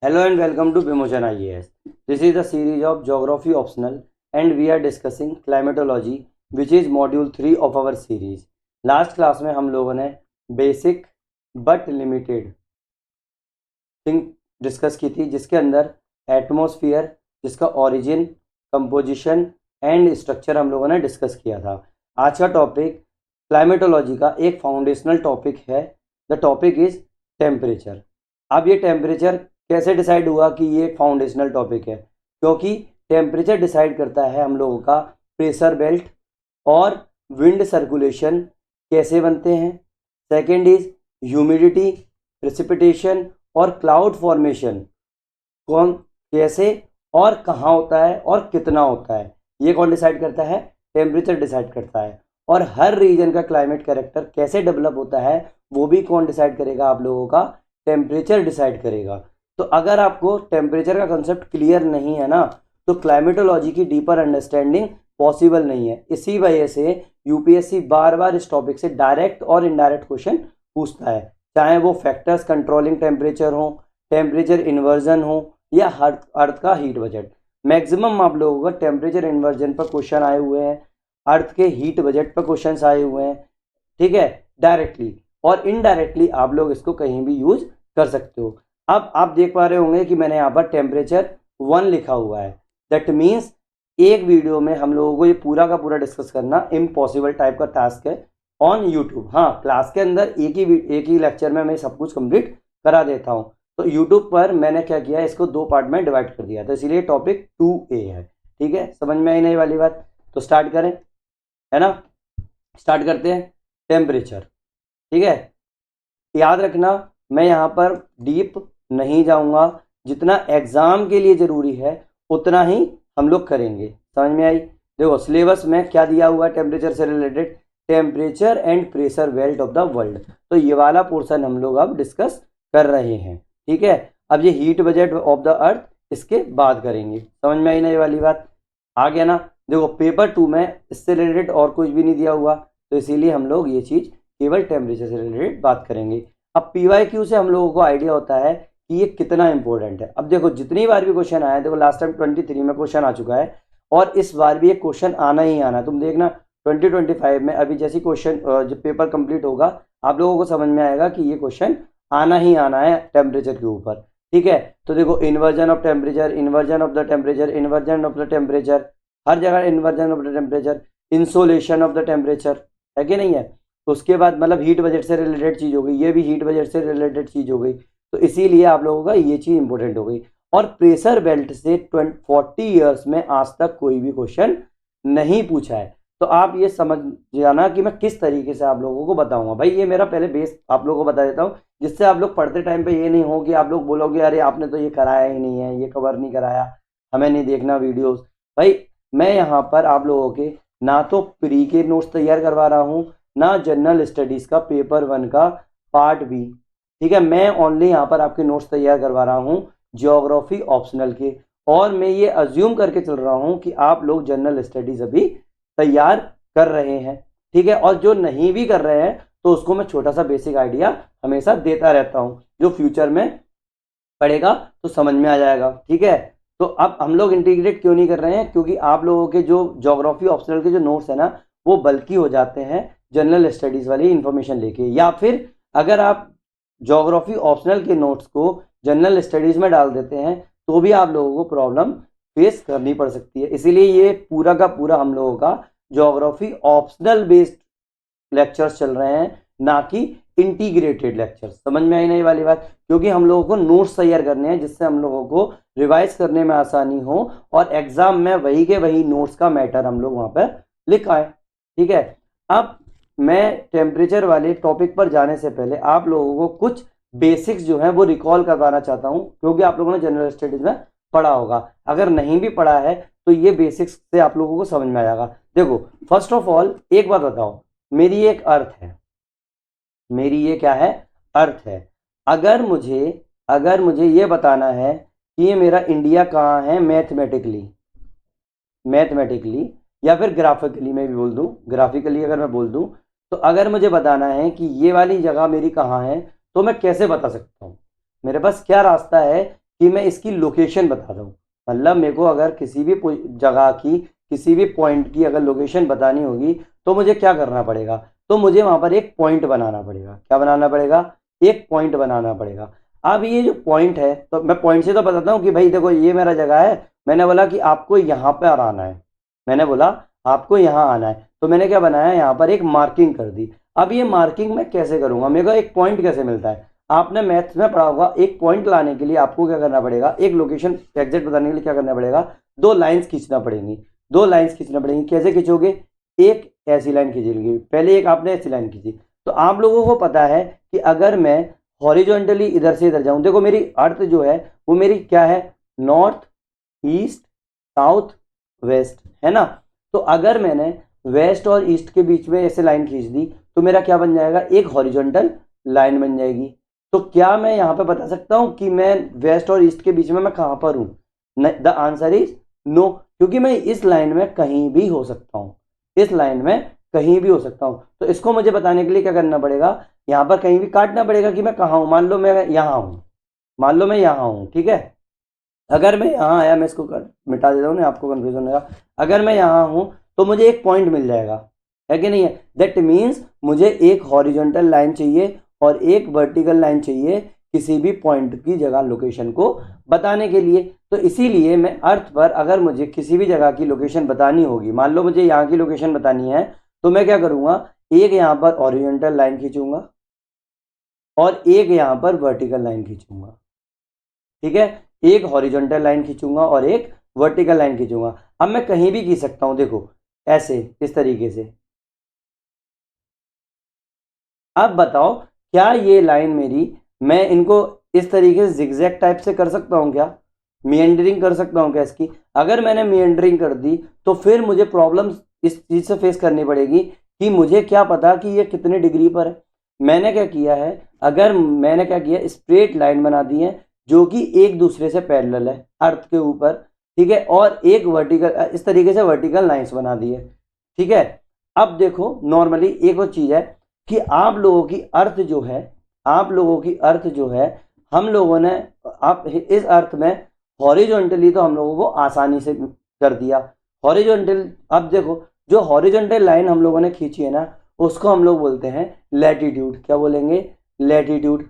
Hello and welcome to Bimotion IAS. This is a series of geography optional and we are discussing climatology which is module 3 of our series. Last class में हम लोगों ने basic but limited thing discuss की थी जिसके अंदर atmosphere, जिसका origin, composition and structure हम लोगों ने डिस्कस किया था। आज का टॉपिक क्लाइमेटोलॉजी का एक फाउंडेशनल टॉपिक है। The topic is temperature. अब ये टेम्परेचर कैसे डिसाइड हुआ कि ये फाउंडेशनल टॉपिक है? क्योंकि टेम्परेचर डिसाइड करता है हम लोगों का प्रेशर बेल्ट और विंड सर्कुलेशन कैसे बनते हैं। सेकेंड इज ह्यूमिडिटी, प्रेसिपिटेशन और क्लाउड फॉर्मेशन कौन कैसे और कहाँ होता है और कितना होता है, ये कौन डिसाइड करता है? टेम्परेचर डिसाइड करता है। और हर रीजन का क्लाइमेट कैरेक्टर कैसे डेवलप होता है वो भी कौन डिसाइड करेगा? आप लोगों का टेम्परेचर डिसाइड करेगा। तो अगर आपको टेम्परेचर का कंसेप्ट क्लियर नहीं है ना, तो क्लाइमेटोलॉजी की डीपर अंडरस्टैंडिंग पॉसिबल नहीं है। इसी वजह से यूपीएससी बार बार इस टॉपिक से डायरेक्ट और इनडायरेक्ट क्वेश्चन पूछता है, चाहे वो फैक्टर्स कंट्रोलिंग टेम्परेचर हो, टेम्परेचर इन्वर्जन हो या अर्थ का हीट बजट। मैक्सिमम आप लोगों का टेम्परेचर इन्वर्जन पर क्वेश्चन आए हुए हैं, अर्थ के हीट बजट पर क्वेश्चन आए हुए हैं, ठीक है, डायरेक्टली और इनडायरेक्टली आप लोग इसको कहीं भी यूज कर सकते हो। अब आप देख पा रहे होंगे कि मैंने यहाँ पर टेम्परेचर 1 लिखा हुआ है। दैट मीन्स एक वीडियो में हम लोगों को ये पूरा का पूरा डिस्कस करना इम्पॉसिबल टाइप का टास्क है ऑन यूट्यूब। हाँ, क्लास के अंदर एक ही लेक्चर में मैं सब कुछ कंप्लीट करा देता हूँ। तो यूट्यूब पर मैंने क्या किया, इसको 2 पार्ट में डिवाइड कर दिया, तो इसीलिए टॉपिक 2A है। ठीक है, समझ में आई नहीं वाली बात? तो स्टार्ट करें, है ना? स्टार्ट करते हैं। टेम्परेचर, ठीक है, याद रखना मैं यहाँ पर डीप नहीं जाऊंगा, जितना एग्जाम के लिए जरूरी है उतना ही हम लोग करेंगे। समझ में आई? देखो सिलेबस में क्या दिया हुआ है टेम्परेचर से related, temperature and pressure belt of the world. तो ये वाला पोर्शन हम लोग अब डिस्कस कर रहे हैं। ठीक है, अब ये heat budget of the earth इसके बाद करेंगे। समझ में आई ना ये वाली बात? आ गया ना? देखो पेपर 2 में इससे रिलेटेड और कुछ भी नहीं दिया हुआ, तो इसीलिए हम लोग ये चीज केवल टेम्परेचर से रिलेटेड बात करेंगे। अब PYQ से हम लोगों को आइडिया होता है कि ये कितना इंपॉर्टेंट है। अब देखो जितनी बार भी क्वेश्चन आया, देखो लास्ट टाइम 23 में क्वेश्चन आ चुका है और इस बार भी एक क्वेश्चन आना ही आना है। तुम देखना 2025 में अभी जैसी क्वेश्चन जब पेपर कंप्लीट होगा आप लोगों को समझ में आएगा कि ये क्वेश्चन आना ही आना है टेम्परेचर के ऊपर। ठीक है, तो देखो inversion of temperature, inversion of the temperature, inversion of the temperature, हर जगह inversion of the temperature, insolation of the temperature, है कि नहीं है? उसके बाद मतलब हीट बजट से रिलेटेड चीज हो गई, ये भी हीट बजट से रिलेटेड चीज हो गई, तो इसीलिए आप लोगों का ये चीज इंपॉर्टेंट हो गई। और प्रेशर बेल्ट से 40 ईयर्स में आज तक कोई भी क्वेश्चन नहीं पूछा है। तो आप ये समझ जाना कि मैं किस तरीके से आप लोगों को बताऊंगा। भाई ये मेरा पहले बेस आप लोगों को बता देता हूँ, जिससे आप लोग पढ़ते टाइम पे ये नहीं हो कि आप लोग बोलोगे अरे आपने तो ये कराया ही नहीं है, ये कवर नहीं कराया, हमें नहीं देखना वीडियोस। भाई मैं यहाँ पर आप लोगों के ना तो प्री के नोट्स तैयार करवा रहा हूँ, ना जनरल स्टडीज का पेपर 1 का पार्ट बी। ठीक है, मैं ओनली यहाँ पर आपके नोट्स तैयार करवा रहा हूँ ज्योग्राफी ऑप्शनल के, और मैं ये अज्यूम करके चल रहा हूँ कि आप लोग जनरल स्टडीज अभी तैयार कर रहे हैं। ठीक है, और जो नहीं भी कर रहे हैं तो उसको मैं छोटा सा बेसिक आइडिया हमेशा देता रहता हूँ, जो फ्यूचर में पढ़ेगा तो समझ में आ जाएगा। ठीक है, तो अब हम लोग इंटीग्रेट क्यों नहीं कर रहे हैं? क्योंकि आप लोगों के जो ज्योग्राफी ऑप्शनल के जो नोट्स है ना वो बल्कि हो जाते हैं जनरल स्टडीज वाली इंफॉर्मेशन लेके, या फिर अगर आप ज्योग्राफी ऑप्शनल के नोट्स को जनरल स्टडीज में डाल देते हैं तो भी आप लोगों को प्रॉब्लम फेस करनी पड़ सकती है। इसीलिए ये पूरा का पूरा हम लोगों का ज्योग्राफी ऑप्शनल बेस्ड लेक्चर्स चल रहे हैं, ना कि इंटीग्रेटेड लेक्चर्स। समझ में आई नहीं वाली बात? क्योंकि हम लोगों को नोट्स तैयार करने हैं जिससे हम लोगों को रिवाइज करने में आसानी हो और एग्जाम में वही के वही नोट्स का मैटर हम लोग वहां पर लिख आए। ठीक है, अब मैं टेम्परेचर वाले टॉपिक पर जाने से पहले आप लोगों को कुछ बेसिक्स जो है वो रिकॉल करवाना चाहता हूं, क्योंकि आप लोगों ने जनरल स्टडीज में पढ़ा होगा। अगर नहीं भी पढ़ा है तो ये बेसिक्स से आप लोगों को समझ में आ जाएगा। देखो फर्स्ट ऑफ ऑल एक बात बताओ, मेरी एक अर्थ है, मेरी ये क्या है? अर्थ है। अगर मुझे ये बताना है कि ये मेरा इंडिया कहाँ है मैथमेटिकली या फिर ग्राफिकली, मैं भी बोल दूं ग्राफिकली, अगर मैं बोल दूं तो अगर मुझे बताना है कि ये वाली जगह मेरी कहाँ है तो मैं कैसे बता सकता हूँ? मेरे पास क्या रास्ता है कि मैं इसकी लोकेशन बता दूँ। मतलब मेरे को अगर किसी भी जगह की, किसी भी पॉइंट की अगर लोकेशन बतानी होगी तो मुझे क्या करना पड़ेगा, तो मुझे वहां पर एक पॉइंट बनाना पड़ेगा। क्या बनाना पड़ेगा? एक पॉइंट बनाना पड़ेगा। अब ये जो पॉइंट है, तो मैं पॉइंट से तो बताता हूँ कि भाई देखो ये मेरा जगह है, मैंने बोला कि आपको यहाँ पर आना है, मैंने बोला आपको यहाँ आना है, तो मैंने क्या बनाया, यहाँ पर एक मार्किंग कर दी। अब ये मार्किंग मैं कैसे करूंगा, मेरे को एक पॉइंट कैसे मिलता है? आपने मैथ्स में पढ़ा होगा, एक पॉइंट लाने के लिए आपको क्या करना पड़ेगा, एक लोकेशन एग्जैक्ट बताने के लिए क्या करना पड़ेगा, दो लाइंस खींचना पड़ेंगी। दो लाइंस खींचना पड़ेंगी। कैसे खींचोगे? एक ऐसी लाइन खींचेगी, पहले एक आपने ऐसी लाइन खींची। तो आप लोगों को पता है कि अगर मैं हॉरिजॉन्टली इधर से इधर जाऊं, देखो मेरी अर्थ जो है वो मेरी क्या है, नॉर्थ ईस्ट साउथ वेस्ट, है ना। तो अगर मैंने वेस्ट और ईस्ट के बीच में ऐसे लाइन खींच दी तो मेरा क्या बन जाएगा, एक हॉरिजॉन्टल लाइन बन जाएगी। तो क्या मैं यहाँ पे बता सकता हूँ कि मैं वेस्ट और ईस्ट के बीच में मैं कहाँ पर हूँ? द आंसर इज नो, क्योंकि मैं इस लाइन में कहीं भी हो सकता हूँ, इस लाइन में कहीं भी हो सकता हूँ। तो इसको मुझे बताने के लिए क्या करना पड़ेगा, यहाँ पर कहीं भी काटना पड़ेगा कि मैं कहाँ हूँ। मान लो मैं यहाँ हूँ, मान लो मैं यहाँ हूँ, ठीक है। अगर मैं यहाँ आया, मैं इसको मिटा देता हूँ ना, आपको कंफ्यूजन होगा। अगर मैं यहाँ हूँ तो मुझे एक पॉइंट मिल जाएगा, है कि नहीं है। दैट मीन्स मुझे एक हॉरिजॉन्टल लाइन चाहिए और एक वर्टिकल लाइन चाहिए किसी भी पॉइंट की जगह लोकेशन को बताने के लिए। तो इसीलिए मैं अर्थ पर अगर मुझे किसी भी जगह की लोकेशन बतानी होगी, मान लो मुझे यहाँ की लोकेशन बतानी है, तो मैं क्या करूँगा, एक यहाँ पर हॉरिजॉन्टल लाइन खींचूंगा और एक यहाँ पर वर्टिकल लाइन खींचूंगा, ठीक है। एक हॉरिजॉन्टल लाइन खींचूंगा और एक वर्टिकल लाइन खींचूंगा। अब मैं कहीं भी खींच सकता हूं, देखो ऐसे, इस तरीके से। अब बताओ क्या ये लाइन मेरी, मैं इनको इस तरीके से जिगजैग टाइप से कर सकता हूं क्या, मिएंडरिंग कर सकता हूं क्या इसकी? अगर मैंने मिएंडरिंग कर दी तो फिर मुझे प्रॉब्लम इस चीज से फेस करनी पड़ेगी कि मुझे क्या पता कि ये कितने डिग्री पर है। मैंने क्या किया है, अगर मैंने क्या किया, स्ट्रेट लाइन बना दी है जो कि एक दूसरे से पैरेलल है अर्थ के ऊपर, ठीक है, और एक वर्टिकल, इस तरीके से वर्टिकल लाइंस बना दी है, ठीक है। अब देखो नॉर्मली एक और चीज है कि आप लोगों की अर्थ जो है, आप लोगों की अर्थ जो है, हम लोगों ने आप इस अर्थ में हॉरिजॉन्टली तो हम लोगों को आसानी से कर दिया हॉरिजॉन्टल। अब देखो जो हॉरिजॉन्टल लाइन हम लोगों ने खींची है ना, उसको हम लोग बोलते हैं लैटिट्यूड। क्या बोलेंगे? लैटिट्यूड।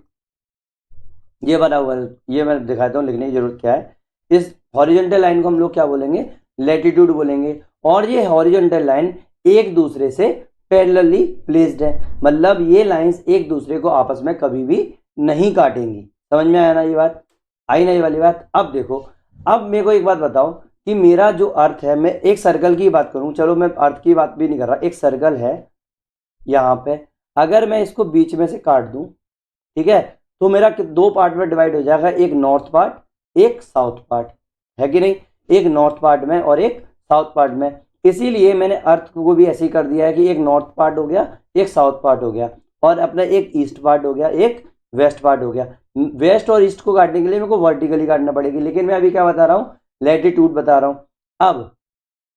ये बना हुआ है, ये मैं दिखाता हूँ, लिखने की जरूरत क्या है। इस हॉरिजॉन्टल लाइन को हम लोग क्या बोलेंगे? लैटिट्यूड बोलेंगे। और ये हॉरिजॉन्टल लाइन एक दूसरे से पैरेलली प्लेस्ड है, मतलब ये लाइंस एक दूसरे को आपस में कभी भी नहीं काटेंगी। समझ में आया ना ये बात? आई ना ये वाली बात? अब देखो, अब मेरे को एक बात बताओ कि मेरा जो अर्थ है, मैं एक सर्कल की बात करूं, चलो मैं अर्थ की बात भी नहीं कर रहा, एक सर्कल है यहाँ पे, अगर मैं इसको बीच में से काट दूं, ठीक है, तो मेरा दो पार्ट में डिवाइड हो जाएगा, एक नॉर्थ पार्ट एक साउथ पार्ट, है कि नहीं, एक नॉर्थ पार्ट में और एक साउथ पार्ट में। इसीलिए मैंने अर्थ को भी ऐसे ही कर दिया है कि एक नॉर्थ पार्ट हो गया, एक साउथ पार्ट हो गया, और अपना एक ईस्ट पार्ट हो गया, एक वेस्ट पार्ट हो गया। वेस्ट और ईस्ट को काटने के लिए मेरे को वर्टिकली काटना पड़ेगी, लेकिन मैं अभी क्या बता रहा हूँ, लैटिट्यूड बता रहा हूँ। अब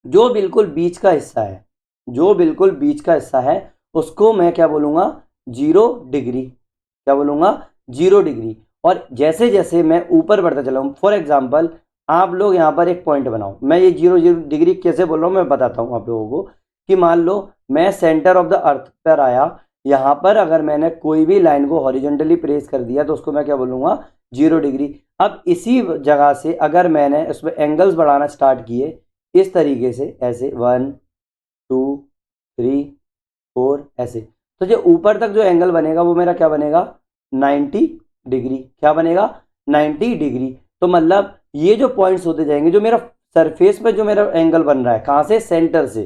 जो बिल्कुल बीच का हिस्सा है, जो बिल्कुल बीच का हिस्सा है, उसको मैं क्या बोलूंगा, 0 डिग्री। क्या बोलूंगा? 0 डिग्री। और जैसे जैसे मैं ऊपर बढ़ता चला हूँ, फॉर एग्जाम्पल आप लोग यहाँ पर एक पॉइंट बनाओ, मैं ये 0 डिग्री कैसे बोल रहा हूँ मैं बताता हूँ आप लोगों को, कि मान लो मैं सेंटर ऑफ द अर्थ पर आया, यहाँ पर अगर मैंने कोई भी लाइन को हॉरिजॉन्टली प्रेस कर दिया तो उसको मैं क्या बोलूंगा, 0 डिग्री। अब इसी जगह से अगर मैंने उसमें एंगल्स बढ़ाना स्टार्ट किए इस तरीके से, ऐसे 1 2 3 4 ऐसे, तो जो ऊपर तक जो एंगल बनेगा वो मेरा क्या बनेगा, 90 डिग्री। क्या बनेगा? 90 डिग्री। तो मतलब ये जो पॉइंट्स होते जाएंगे, जो मेरा सरफेस पर जो मेरा एंगल बन रहा है, कहाँ से, सेंटर से,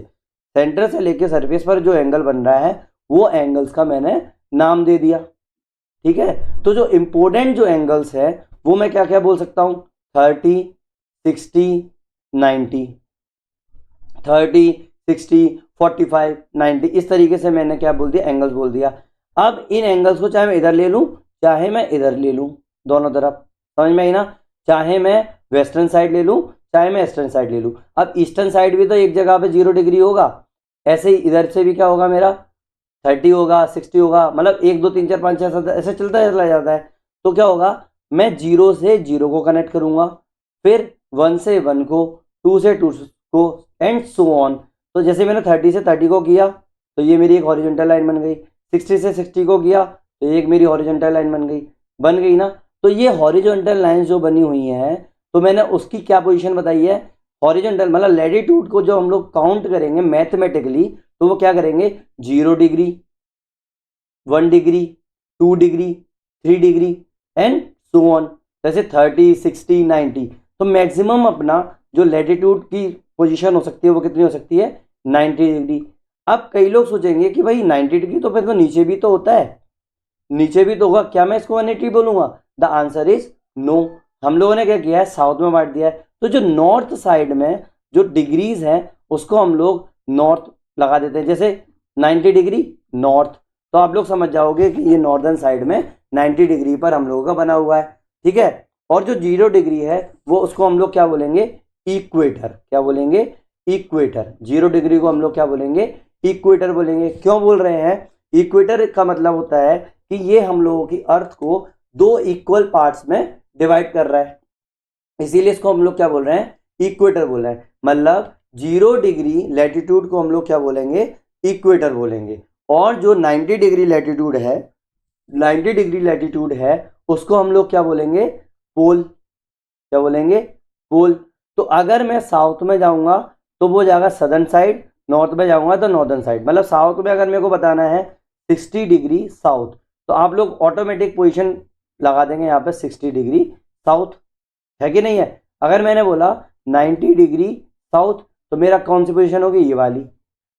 सेंटर से लेके सरफेस पर जो एंगल बन रहा है वो एंगल्स का मैंने नाम दे दिया, ठीक है। तो जो इंपोर्टेंट जो एंगल्स है वो मैं क्या क्या बोल सकता हूँ, 30 60 90, 30 60 45 90, इस तरीके से मैंने क्या बोल दिया, एंगल्स बोल दिया। अब इन एंगल्स को चाहे मैं इधर ले लूं चाहे मैं इधर ले लूं, दोनों तरफ, समझ में आई ना, चाहे मैं वेस्टर्न साइड ले लूं चाहे मैं ईस्टर्न साइड ले लूं। अब ईस्टर्न साइड भी तो एक जगह पे 0 डिग्री होगा, ऐसे ही इधर से भी क्या होगा मेरा, 30 होगा 60 होगा, मतलब 1 2 3 4 5 6 7 ऐसे चलता चला जाता है। तो क्या होगा, मैं 0 से 0 को कनेक्ट करूंगा, फिर 1 से 1 को, 2 से 2 को, एंड सो ऑन। तो जैसे मैंने 30 से 30 को किया तो ये मेरी एक हॉरिजॉन्टल लाइन बन गई, 60 से 60 को किया तो ये एक मेरी हॉरिजॉन्टल लाइन बन गई ना। तो ये हॉरिजॉन्टल लाइन जो बनी हुई है, तो मैंने उसकी क्या पोजीशन बताई है, हॉरिजॉन्टल मतलब लैटिट्यूड को जो हम लोग काउंट करेंगे मैथमेटिकली, तो वो क्या करेंगे, 0 degree, 1 degree, 2 degree, 3 degree and so on. जैसे 30, 60, 90, तो मैक्सिमम अपना जो लैटिट्यूड की पोजीशन हो सकती है वो कितनी हो सकती है, 90 डिग्री। अब कई लोग सोचेंगे कि भाई 90 डिग्री तो फिर तो नीचे भी तो होता है, नीचे भी तो होगा, क्या मैं इसको 180 बोलूंगा? The answer is no. हम लोगों ने क्या किया है, साउथ में बांट दिया है। तो जो नॉर्थ साइड में जो डिग्रीज हैं उसको हम लोग नॉर्थ लगा देते हैं, जैसे 90 डिग्री नॉर्थ, तो आप लोग समझ जाओगे कि ये नॉर्दर्न साइड में 90 डिग्री पर हम लोगों का बना हुआ है, ठीक है। और जो 0 डिग्री है वो उसको हम लोग क्या बोलेंगे, इक्वेटर। क्या बोलेंगे, इक्वेटर। 0 डिग्री को हम लोग क्या बोलेंगे, इक्वेटर बोलेंगे। क्यों बोल रहे हैं, इक्वेटर का मतलब होता है कि ये हम लोगों की अर्थ को 2 इक्वल पार्ट्स में डिवाइड कर रहा है, इसीलिए इसको हम लोग क्या बोल रहे हैं, इक्वेटर बोल रहे हैं। मतलब 0 डिग्री लैटिट्यूड को हम लोग क्या बोलेंगे, इक्वेटर बोलेंगे। और जो 90 डिग्री लैटिट्यूड है, 90 डिग्री लैटिट्यूड है उसको हम लोग क्या बोलेंगे, पोल। क्या बोलेंगे, पोल। तो अगर मैं साउथ में जाऊंगा तो वो जाएगा सदर्न साइड, नॉर्थ में जाऊंगा तो नॉर्दर्न साइड। मतलब साउथ में अगर मेरे को बताना है 60 डिग्री साउथ, तो आप लोग ऑटोमेटिक पोजीशन लगा देंगे यहाँ पे 60 डिग्री साउथ, है कि नहीं है। अगर मैंने बोला 90 डिग्री साउथ तो मेरा कौन सी पोजीशन होगी, ये वाली।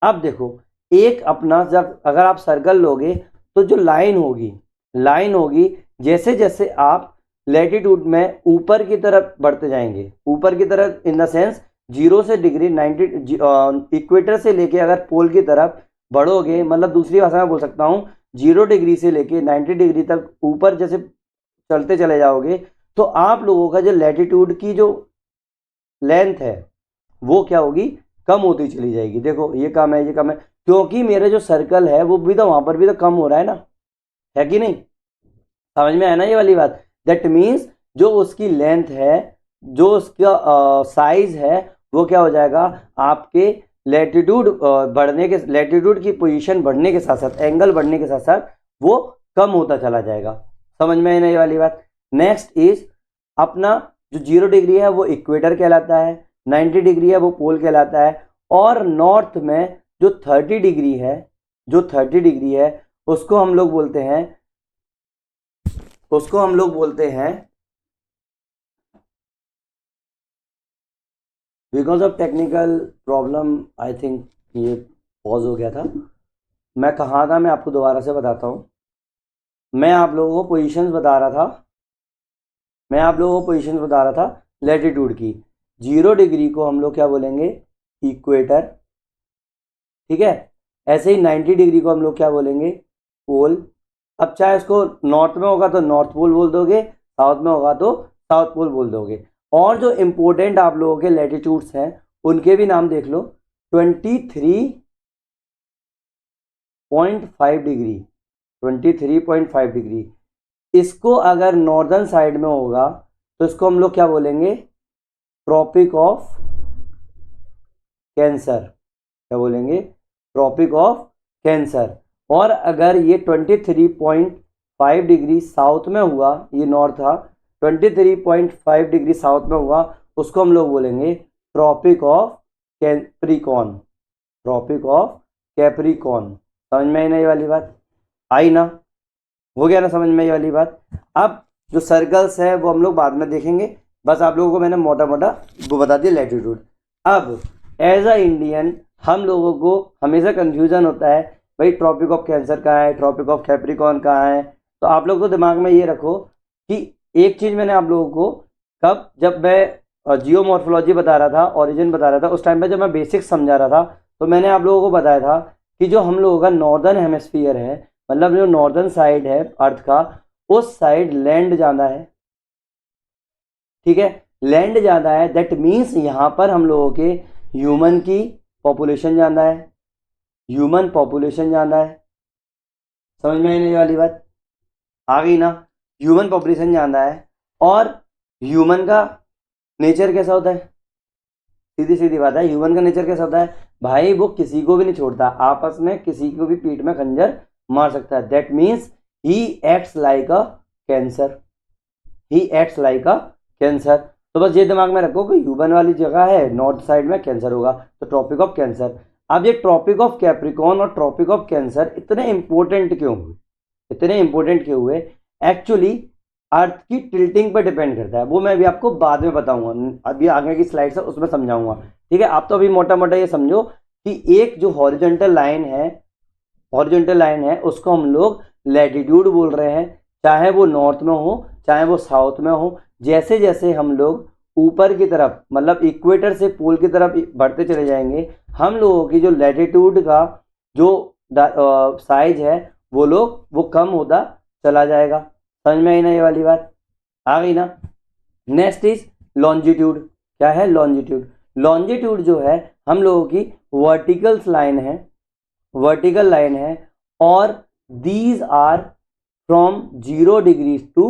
अब देखो, एक अपना जब अगर आप सर्कल लोगे तो जो लाइन होगी जैसे जैसे आप लैटिट्यूड में ऊपर की तरफ बढ़ते जाएंगे, ऊपर की तरफ इन द सेंस 0 से डिग्री 90 इक्वेटर से लेके अगर पोल की तरफ बढ़ोगे, मतलब दूसरी भाषा में बोल सकता हूँ 0 डिग्री से लेके 90 डिग्री तक ऊपर जैसे चलते चले जाओगे, तो आप लोगों का जो लैटिट्यूड की जो लेंथ है वो क्या होगी, कम होती चली जाएगी। देखो ये कम है, ये कम है, क्योंकि मेरा जो सर्कल है वो भी तो वहां पर भी तो कम हो रहा है ना, है कि नहीं। समझ में आया ना ये वाली बात। दैट मीन्स जो उसकी लेंथ है, जो उसका साइज है, वो क्या हो जाएगा, आपके लैटिट्यूड बढ़ने के, लैटिट्यूड की पोजीशन बढ़ने के साथ साथ, एंगल बढ़ने के साथ साथ वो कम होता चला जाएगा। समझ में आई ना ये वाली बात। नेक्स्ट इज अपना जो 0 डिग्री है वो इक्वेटर कहलाता है, 90 डिग्री है वो पोल कहलाता है। और नॉर्थ में जो 30 डिग्री है, जो 30 डिग्री है उसको हम लोग बोलते हैं, उसको हम लोग बोलते हैं, because of technical problem I think ये पॉज हो गया था। मैं कहाँ था, मैं आपको दोबारा से बताता हूँ। मैं आप लोगों को पोजीशंस बता रहा था, मैं आप लोगों को पोजीशंस बता रहा था लैटिट्यूड की। 0 डिग्री को हम लोग क्या बोलेंगे, इक्वेटर, ठीक है। ऐसे ही 90 डिग्री को हम लोग क्या बोलेंगे, पोल। अब चाहे उसको नॉर्थ में होगा तो नॉर्थ पोल बोल दोगे, साउथ में होगा तो साउथ पोल बोल दोगे। और जो इंपॉर्टेंट आप लोगों के लैटिट्यूड्स हैं उनके भी नाम देख लो। 23.5 डिग्री, 23.5 डिग्री, इसको अगर नॉर्दर्न साइड में होगा तो इसको हम लोग क्या बोलेंगे, ट्रॉपिक ऑफ कैंसर। क्या बोलेंगे, ट्रॉपिक ऑफ कैंसर। और अगर ये 23.5 डिग्री साउथ में हुआ, ये नॉर्थ था, 23.5 डिग्री साउथ में हुआ, उसको हम लोग बोलेंगे tropic of Capricorn. Tropic of Capricorn. समझ में आई ना ये वाली बात, आई ना, हो गया ना समझ में ये वाली बात। अब जो सर्कल्स है वो हम लोग बाद में देखेंगे, बस आप लोगों को मैंने मोटा मोटा वो बता दिया लैटिट्यूड। अब एज अ इंडियन हम लोगों को हमेशा कंफ्यूजन होता है, भाई ट्रॉपिक ऑफ कैंसर कहाँ है, ट्रॉपिक ऑफ कैप्रिकॉर्न कहाँ है। तो आप लोग को दिमाग में ये रखो कि एक चीज़ मैंने आप लोगों को कब, जब मैं जियोमॉर्फोलॉजी बता रहा था, ओरिजिन बता रहा था, उस टाइम पे जब मैं बेसिक्स समझा रहा था, तो मैंने आप लोगों को बताया था कि जो हम लोगों का नॉर्दर्न हेमिस्फीयर है, मतलब जो नॉर्दर्न साइड है अर्थ का, उस साइड लैंड ज़्यादा है, ठीक है, लैंड ज़्यादा है। दैट मीन्स यहाँ पर हम लोगों के ह्यूमन की पॉपुलेशन ज़्यादा है, ह्यूमन पॉपुलेशन ज़्यादा है। समझ में आने वाली बात आ गई ना, ह्यूमन पॉपुलेशन ज़्यादा है। और ह्यूमन का नेचर कैसा होता है, सीधी सीधी बात है, ह्यूमन का नेचर कैसा होता है भाई, वो किसी को भी नहीं छोड़ता, आपस में किसी को भी पीठ में खंजर मार सकता है। That means he acts like a cancer, he acts like a cancer. तो बस ये दिमाग में रखो कि ह्यूमन वाली जगह है, नॉर्थ साइड में कैंसर होगा, तो ट्रॉपिक ऑफ कैंसर। अब ये ट्रॉपिक ऑफ कैप्रिकॉर्न और ट्रॉपिक ऑफ कैंसर इतने इंपॉर्टेंट क्यों हुए, इतने इंपॉर्टेंट क्यों हुए, एक्चुअली अर्थ की टिल्टिंग पर डिपेंड करता है, वो मैं अभी आपको बाद में बताऊंगा, अभी आगे की स्लाइड्स है उसमें समझाऊंगा। ठीक है, आप तो अभी मोटा मोटा ये समझो कि एक जो हॉरिजॉन्टल लाइन है, हॉरिजॉन्टल लाइन है उसको हम लोग लैटिट्यूड बोल रहे हैं, चाहे वो नॉर्थ में हो चाहे वो साउथ में हो। जैसे जैसे हम लोग ऊपर की तरफ मतलब इक्वेटर से पोल की तरफ बढ़ते चले जाएंगे, हम लोगों की जो लैटिट्यूड का जो साइज है वो कम होता चला जाएगा। समझ में आई ना ये वाली बात, आ गई ना। Next is longitude. क्या है लॉन्जिट्यूड, लॉन्जिट्यूड जो है हम लोगों की वर्टिकल लाइन है, वर्टिकल लाइन है, और these are from 0 degree to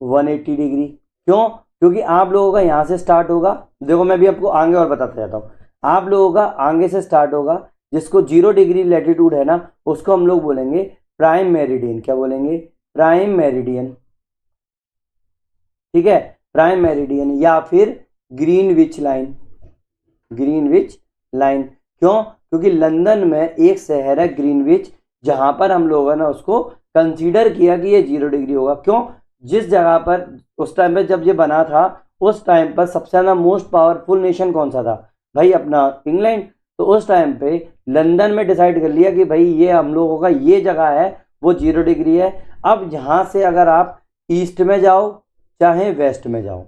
180 degree. क्यों, क्योंकि आप लोगों का यहां से स्टार्ट होगा, देखो मैं भी आपको आगे और बताता जाता हूं, आप लोगों का आगे से स्टार्ट होगा, जिसको 0 डिग्री लैटिट्यूड है ना उसको हम लोग बोलेंगे प्राइम मेरिडियन। क्या बोलेंगे, प्राइम मेरिडियन। ठीक है, प्राइम मेरिडियन या फिर ग्रीनविच लाइन, ग्रीनविच लाइन। क्यों, क्योंकि लंदन में एक शहर है ग्रीनविच, जहां पर हम लोगों ने उसको कंसीडर किया कि ये 0 डिग्री होगा। क्यों, जिस जगह पर उस टाइम पे जब ये बना था उस टाइम पर सबसे ज्यादा मोस्ट पावरफुल नेशन कौन सा था भाई, अपना इंग्लैंड। तो उस टाइम पे लंदन में डिसाइड कर लिया कि भाई ये हम लोगों का ये जगह है वो 0 डिग्री है। अब यहां से अगर आप ईस्ट में जाओ चाहे वेस्ट में जाओ,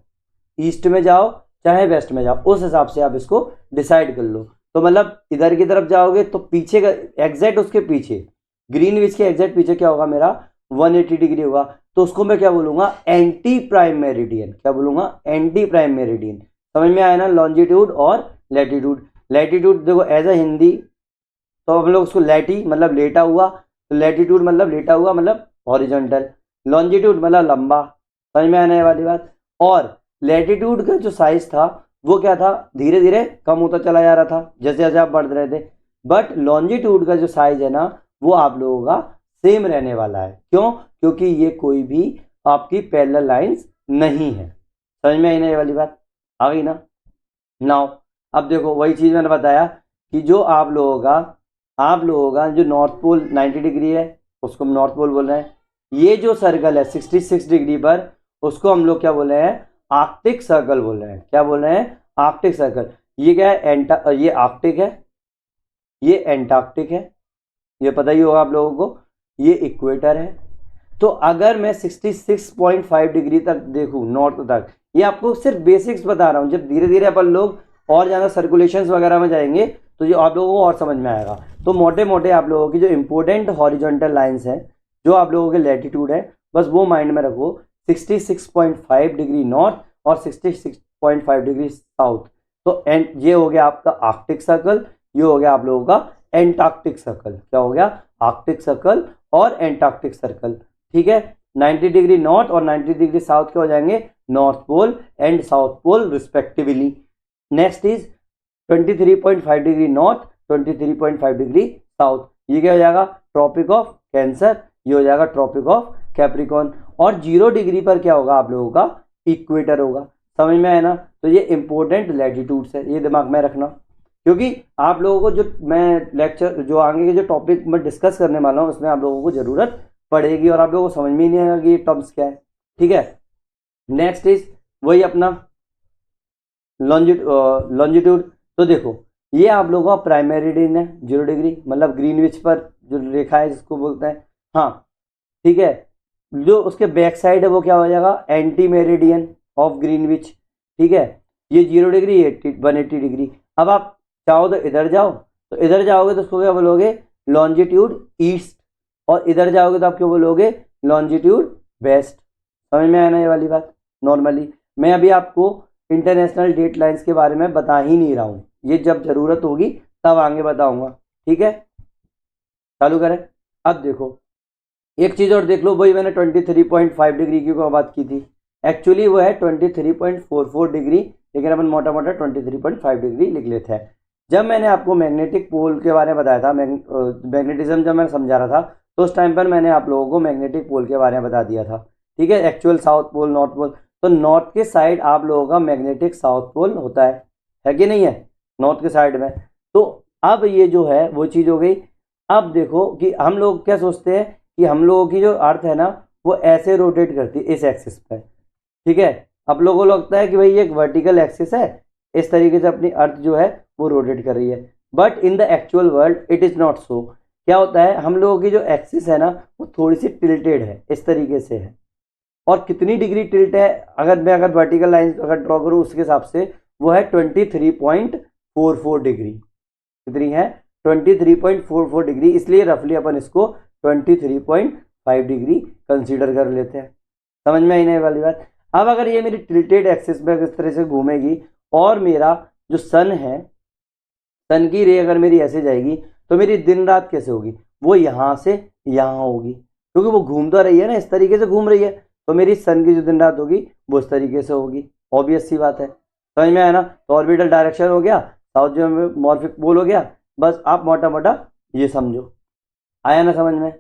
ईस्ट में जाओ चाहे वेस्ट में जाओ, उस हिसाब से आप इसको डिसाइड कर लो। तो मतलब इधर की तरफ जाओगे तो पीछे का एग्जैक्ट उसके पीछे ग्रीनविच के एग्जैक्ट पीछे क्या होगा मेरा 180 डिग्री होगा, तो उसको मैं क्या बोलूंगा एंटी प्राइम मेरिडियन। क्या बोलूंगा, एंटी प्राइम मेरिडियन। समझ में आया ना, लॉन्जिट्यूड और लैटिट्यूड। लैटिट्यूड देखो एज अ हिंदी तो हम लोग उसको लैटी मतलब लेटा हुआ, तो लैटिट्यूड मतलब लेटा हुआ मतलब हॉरिजॉन्टल, लॉन्जिट्यूड मतलब लंबा। समझ में आने वाली बात। और लैटिट्यूड का जो साइज था वो क्या था, धीरे धीरे कम होता चला जा रहा था जैसे जैसे आप बढ़ रहे थे, बट लॉन्जिट्यूड का जो साइज है ना वो आप लोगों का सेम रहने वाला है। क्यों, क्योंकि ये कोई भी आपकी पैरेलल लाइंस नहीं है। समझ में आई ना ये वाली बात, आ गई ना। नाउ अब देखो वही चीज मैंने बताया कि जो आप लोगों का जो नॉर्थ पोल 90 डिग्री है उसको हम नॉर्थ पोल बोल रहे हैं, ये जो सर्कल है 66 डिग्री पर उसको हम लोग क्या बोल रहे हैं, आर्कटिक सर्कल बोल रहे हैं। क्या बोल रहे हैं, आर्कटिक सर्कल। ये क्या है, ये आर्कटिक है, ये एंटार्क्टिक है, ये पता ही होगा आप लोगों को, ये इक्वेटर है। तो अगर मैं 66.5 डिग्री तक देखूं नॉर्थ तक, ये आपको सिर्फ बेसिक्स बता रहा हूं, जब धीरे धीरे अपन लोग और ज़्यादा सर्कुलेशंस वगैरह में जाएंगे तो ये आप लोगों को और समझ में आएगा। तो मोटे मोटे आप लोगों की जो इंपॉर्टेंट हॉरिजॉन्टल लाइंस हैं, जो आप लोगों के लैटिट्यूड है, बस वो माइंड में रखो, 66.5 डिग्री नॉर्थ और 66.5 डिग्री साउथ। तो एंड ये हो गया आपका आर्कटिक सर्कल, ये हो गया आप लोगों का एंटार्क्टिक सर्कल। क्या हो गया, आर्कटिक सर्कल और एंटार्क्टिक सर्कल। ठीक है, 90 डिग्री नॉर्थ और 90 डिग्री साउथ के हो जाएंगे north pole and south pole respectively. Next is 23.5 degree north, 23.5 degree south, ये क्या हो जाएगा ट्रॉपिक ऑफ कैंसर, ये हो जाएगा ट्रॉपिक ऑफ कैप्रिकॉर्न। और 0 डिग्री पर क्या होगा आप लोगों का इक्वेटर होगा। समझ में आया ना। तो ये इंपॉर्टेंट लैटिट्यूड्स है, ये दिमाग में रखना, क्योंकि आप लोगों को जो मैं लेक्चर जो आगे के जो टॉपिक मैं डिस्कस करने वाला हूँ उसमें आप लोगों को जरूरत पड़ेगी और आप लोगों को समझ में ही नहीं आएगा कि ये टर्म्स क्या है। ठीक है, नेक्स्ट इज वही अपना लॉन्जिट्यूड। तो देखो ये आप लोगों का प्राइम मेरिडियन है 0 डिग्री, मतलब ग्रीनविच पर जो रेखा है जिसको बोलते हैं। हाँ ठीक है, जो उसके बैक साइड है वो क्या हो जाएगा एंटी मेरिडियन ऑफ ग्रीनविच। ठीक है, ये 0 डिग्री 180 डिग्री। अब आप चाहो तो इधर जाओ, तो इधर जाओगे तो उसको क्या बोलोगे लॉन्जिट्यूड ईस्ट, और इधर जाओगे तो आप क्या बोलोगे लॉन्जिट्यूड वेस्ट। समझ में आया ना ये वाली बात। नॉर्मली मैं अभी आपको इंटरनेशनल डेट लाइंस के बारे में बता ही नहीं रहा हूँ, ये जब जरूरत होगी तब आगे बताऊंगा। ठीक है, चालू करें। अब देखो एक चीज और देख लो, वही मैंने 23.5 डिग्री की बात की थी, एक्चुअली वो है 23.44 डिग्री, लेकिन अपन मोटा मोटा 23.5 डिग्री लिख लेते हैं। जब मैंने आपको मैग्नेटिक पोल के बारे में बताया था, मैग्नेटिज्म जब मैं समझा रहा था, तो उस टाइम पर मैंने आप लोगों को मैग्नेटिक पोल के बारे में बता दिया था, ठीक है, actual south pole, north pole. तो नॉर्थ के साइड आप लोगों का मैग्नेटिक साउथ पोल होता है कि नहीं है, नॉर्थ के साइड में। तो अब ये जो है वो चीज़ हो गई। अब देखो कि हम लोग क्या सोचते हैं कि हम लोगों की जो अर्थ है ना वो ऐसे रोटेट करती है इस एक्सिस पर, ठीक है। आप लोगों को लगता है कि भाई ये एक वर्टिकल एक्सिस है, इस तरीके से अपनी अर्थ जो है वो रोटेट कर रही है, but in the actual world it is not so. क्या होता है, हम लोगों की जो एक्सिस है ना वो थोड़ी सी टिल्टेड है, इस तरीके से है। और कितनी डिग्री टिल्ट है, अगर वर्टिकल लाइन अगर ड्रॉ करूँ उसके हिसाब से वो है 23.44 डिग्री। कितनी है, 23.44 डिग्री, इसलिए रफली अपन इसको 23.5 डिग्री कंसीडर कर लेते हैं। समझ में आई नहीं वाली बात। अब अगर ये मेरी टिल्टेड एक्सिस में इस तरह से घूमेगी और मेरा जो सन है, सन की रे अगर मेरी ऐसे जाएगी तो मेरी दिन रात कैसे होगी, वो यहाँ से यहाँ होगी, क्योंकि वो घूम तो रही है ना, इस तरीके से घूम रही है, तो मेरी सन की जो दिन रात होगी वो इस तरीके से होगी। ऑब्वियस सी बात है, समझ में आया ना। तो ऑर्बिटल डायरेक्शन हो गया, साउथ जियोमॉर्फिक पोल हो गया, बस आप मोटा मोटा ये समझो, आया ना समझ में।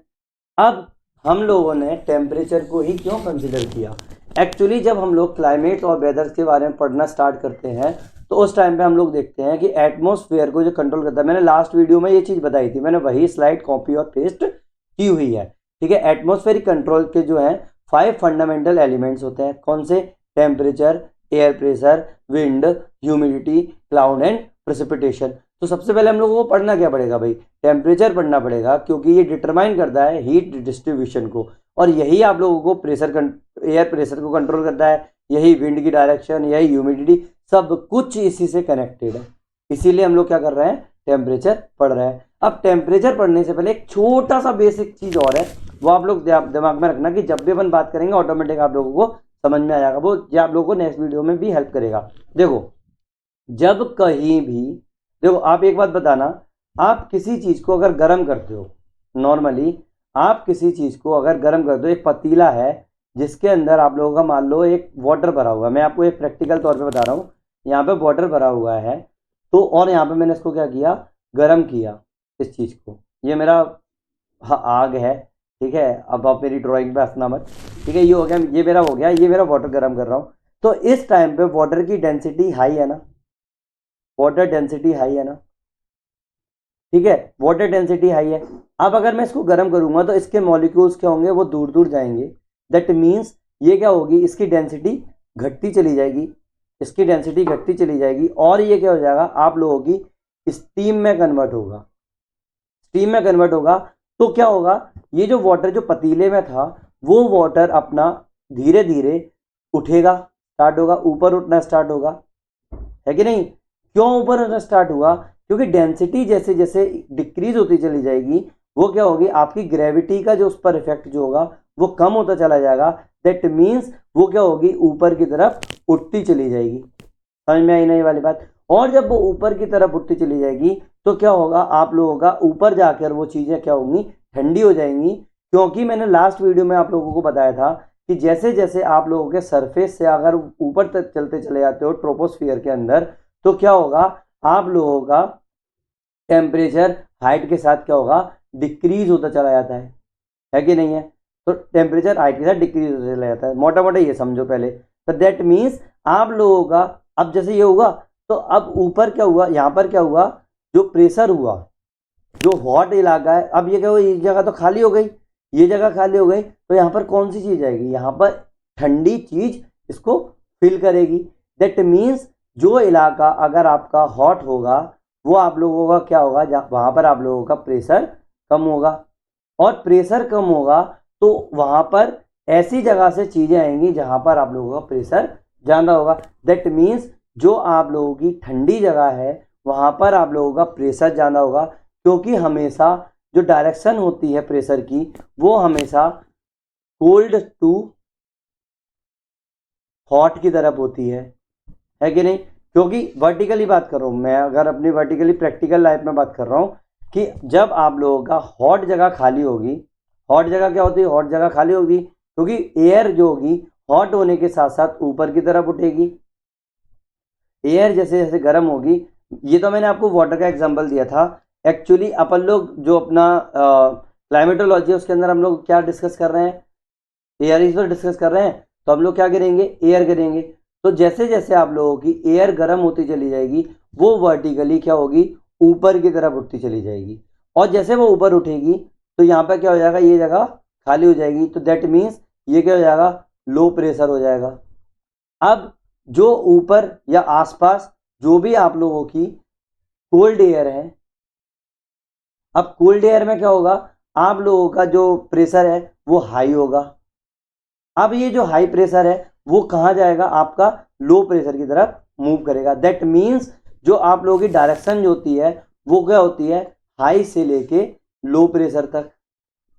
अब हम लोगों ने टेम्परेचर को ही क्यों कंसिडर किया, एक्चुअली जब हम लोग क्लाइमेट और वेदर के बारे में पढ़ना स्टार्ट करते हैं तो उस टाइम पे हम लोग देखते हैं कि एटमॉस्फेयर को जो कंट्रोल करता है, मैंने लास्ट वीडियो में ये चीज़ बताई थी, मैंने वही स्लाइड कॉपी और पेस्ट की हुई है, ठीक है। एटमॉस्फेरिक कंट्रोल के जो है 5 फंडामेंटल एलिमेंट्स होते हैं, कौन से, temperature, air pressure, wind, humidity, cloud and precipitation. तो सबसे पहले हम लोगों को पढ़ना क्या पड़ेगा भाई, टेम्परेचर पढ़ना पड़ेगा, क्योंकि ये डिटरमाइन करता है हीट डिस्ट्रीब्यूशन को, और यही आप लोगों को एयर प्रेशर को कंट्रोल करता है, यही विंड की डायरेक्शन, यही ह्यूमिडिटी, सब कुछ इसी से कनेक्टेड है। इसीलिए हम लोग क्या कर रहे हैं, टेम्परेचर पढ़ रहे हैं। अब टेम्परेचर पढ़ने से पहले एक छोटा सा बेसिक चीज और है, वो आप लोग दिमाग में रखना कि जब भी अपन बात करेंगे ऑटोमेटिक आप लोगों को समझ में आ जाएगा, वो जो आप लोगों को नेक्स्ट वीडियो में भी हेल्प करेगा। देखो जब कहीं भी, देखो आप एक बात बताना, आप किसी चीज को अगर गर्म करते हो, नॉर्मली आप किसी चीज को अगर गर्म करते हो, एक पतीला है जिसके अंदर आप लोगों का मान लो एक वाटर भरा हुआ है, मैं आपको एक प्रैक्टिकल तौर पे बता रहा हूँ, यहाँ पे वाटर भरा हुआ है, तो और यहाँ पे मैंने इसको क्या किया, गर्म किया इस चीज को, ये मेरा आग है, ठीक है। अब आप मेरी ड्राइंग पे हंसना मत, ठीक है, ये हो गया, ये मेरा हो गया, ये मेरा वाटर गर्म कर रहा हूँ। तो इस टाइम पे वाटर की डेंसिटी हाई है ना, वाटर डेंसिटी हाई है ना, ठीक है, वाटर डेंसिटी हाई है। अब अगर मैं इसको गर्म करूंगा तो इसके मॉलिक्यूल्स क्या होंगे, वो दूर दूर जाएंगे, दैट मीन्स ये क्या होगी, इसकी डेंसिटी घटती चली जाएगी, इसकी डेंसिटी घटती चली जाएगी, और ये क्या हो जाएगा, आप लोगों की स्टीम में कन्वर्ट होगा, स्टीम में कन्वर्ट होगा। तो क्या होगा, ये जो वाटर जो पतीले में था वो वाटर अपना धीरे धीरे उठेगा, स्टार्ट होगा, ऊपर उठना स्टार्ट होगा, है कि नहीं। क्यों ऊपर उठना स्टार्ट हुआ, क्योंकि डेंसिटी जैसे जैसे डिक्रीज होती चली जाएगी, वो क्या होगी, आपकी ग्रेविटी का जो उस पर इफेक्ट जो होगा वो कम होता चला जाएगा, दैट मीन्स वो क्या होगी, ऊपर की तरफ उठती चली जाएगी। समझ में आई नहीं वाली बात। और जब वो ऊपर की तरफ उठती चली जाएगी तो क्या होगा, आप लोगों का ऊपर जाकर वो चीजें क्या होंगी, ठंडी हो जाएंगी, क्योंकि मैंने लास्ट वीडियो में आप लोगों को बताया था कि जैसे जैसे आप लोगों के सरफेस से अगर ऊपर तक चलते चले जाते हो ट्रोपोस्फियर के अंदर, तो क्या होगा, आप लोगों का टेम्परेचर हाइट के साथ क्या होगा, डिक्रीज होता चला जाता है कि नहीं है। तो टेम्परेचर हाइट के साथ डिक्रीज होता चला जाता है, मोटा मोटा ये समझो पहले। तो दैट मीन्स आप लोगों का, अब जैसे ये हुआ तो अब ऊपर क्या हुआ, यहाँ पर क्या हुआ, जो प्रेशर हुआ, जो हॉट इलाका है, अब ये क्या हुआ, ये जगह तो खाली हो गई, ये जगह खाली हो गई, तो यहाँ पर कौन सी चीज आएगी, यहाँ पर ठंडी चीज इसको फिल करेगी। दैट मीन्स जो इलाका अगर आपका हॉट होगा वो आप लोगों का क्या होगा, वहां पर आप लोगों का प्रेशर कम होगा, और प्रेशर कम होगा तो वहां पर ऐसी जगह से चीजें आएंगी जहां पर आप लोगों का प्रेशर ज्यादा होगा। दैट मीन्स जो आप लोगों की ठंडी जगह है वहां पर आप लोगों का प्रेशर ज्यादा होगा, क्योंकि हमेशा जो डायरेक्शन होती है प्रेशर की वो हमेशा कोल्ड टू हॉट की तरफ होती है कि नहीं। क्योंकि वर्टिकली बात कर रहा हूं मैं, अगर अपनी वर्टिकली प्रैक्टिकल लाइफ में बात कर रहा हूं कि जब आप लोगों का हॉट जगह खाली होगी, हॉट जगह क्या होती है, हॉट जगह खाली होगी क्योंकि एयर जो होगी हॉट होने के साथ साथ ऊपर की तरफ उठेगी। एयर जैसे जैसे गर्म होगी, ये तो मैंने आपको वाटर का एग्जांपल दिया था। एक्चुअली अपन लोग जो अपना क्लाइमेटोलॉजी है उसके अंदर हम लोग क्या डिस्कस कर रहे हैं, एयर इस पर डिस्कस कर रहे हैं। तो हम लोग क्या करेंगे, एयर करेंगे। तो जैसे जैसे आप लोगों की एयर गर्म होती चली जाएगी, वो वर्टिकली क्या होगी, ऊपर की तरफ उठती चली जाएगी। और जैसे वो ऊपर उठेगी तो यहाँ पर क्या हो जाएगा, ये जगह खाली हो जाएगी। तो दैट मीन्स ये क्या हो जाएगा, लो प्रेशर हो जाएगा। अब जो ऊपर या आसपास जो भी आप लोगों की कोल्ड एयर है, अब कोल्ड एयर में क्या होगा, आप लोगों का जो प्रेशर है वो हाई होगा। अब ये जो हाई प्रेशर है वो कहाँ जाएगा, आपका लो प्रेशर की तरफ मूव करेगा। दैट मीन्स जो आप लोगों की डायरेक्शन जो होती है वो क्या होती है, हाई से लेके लो प्रेशर तक।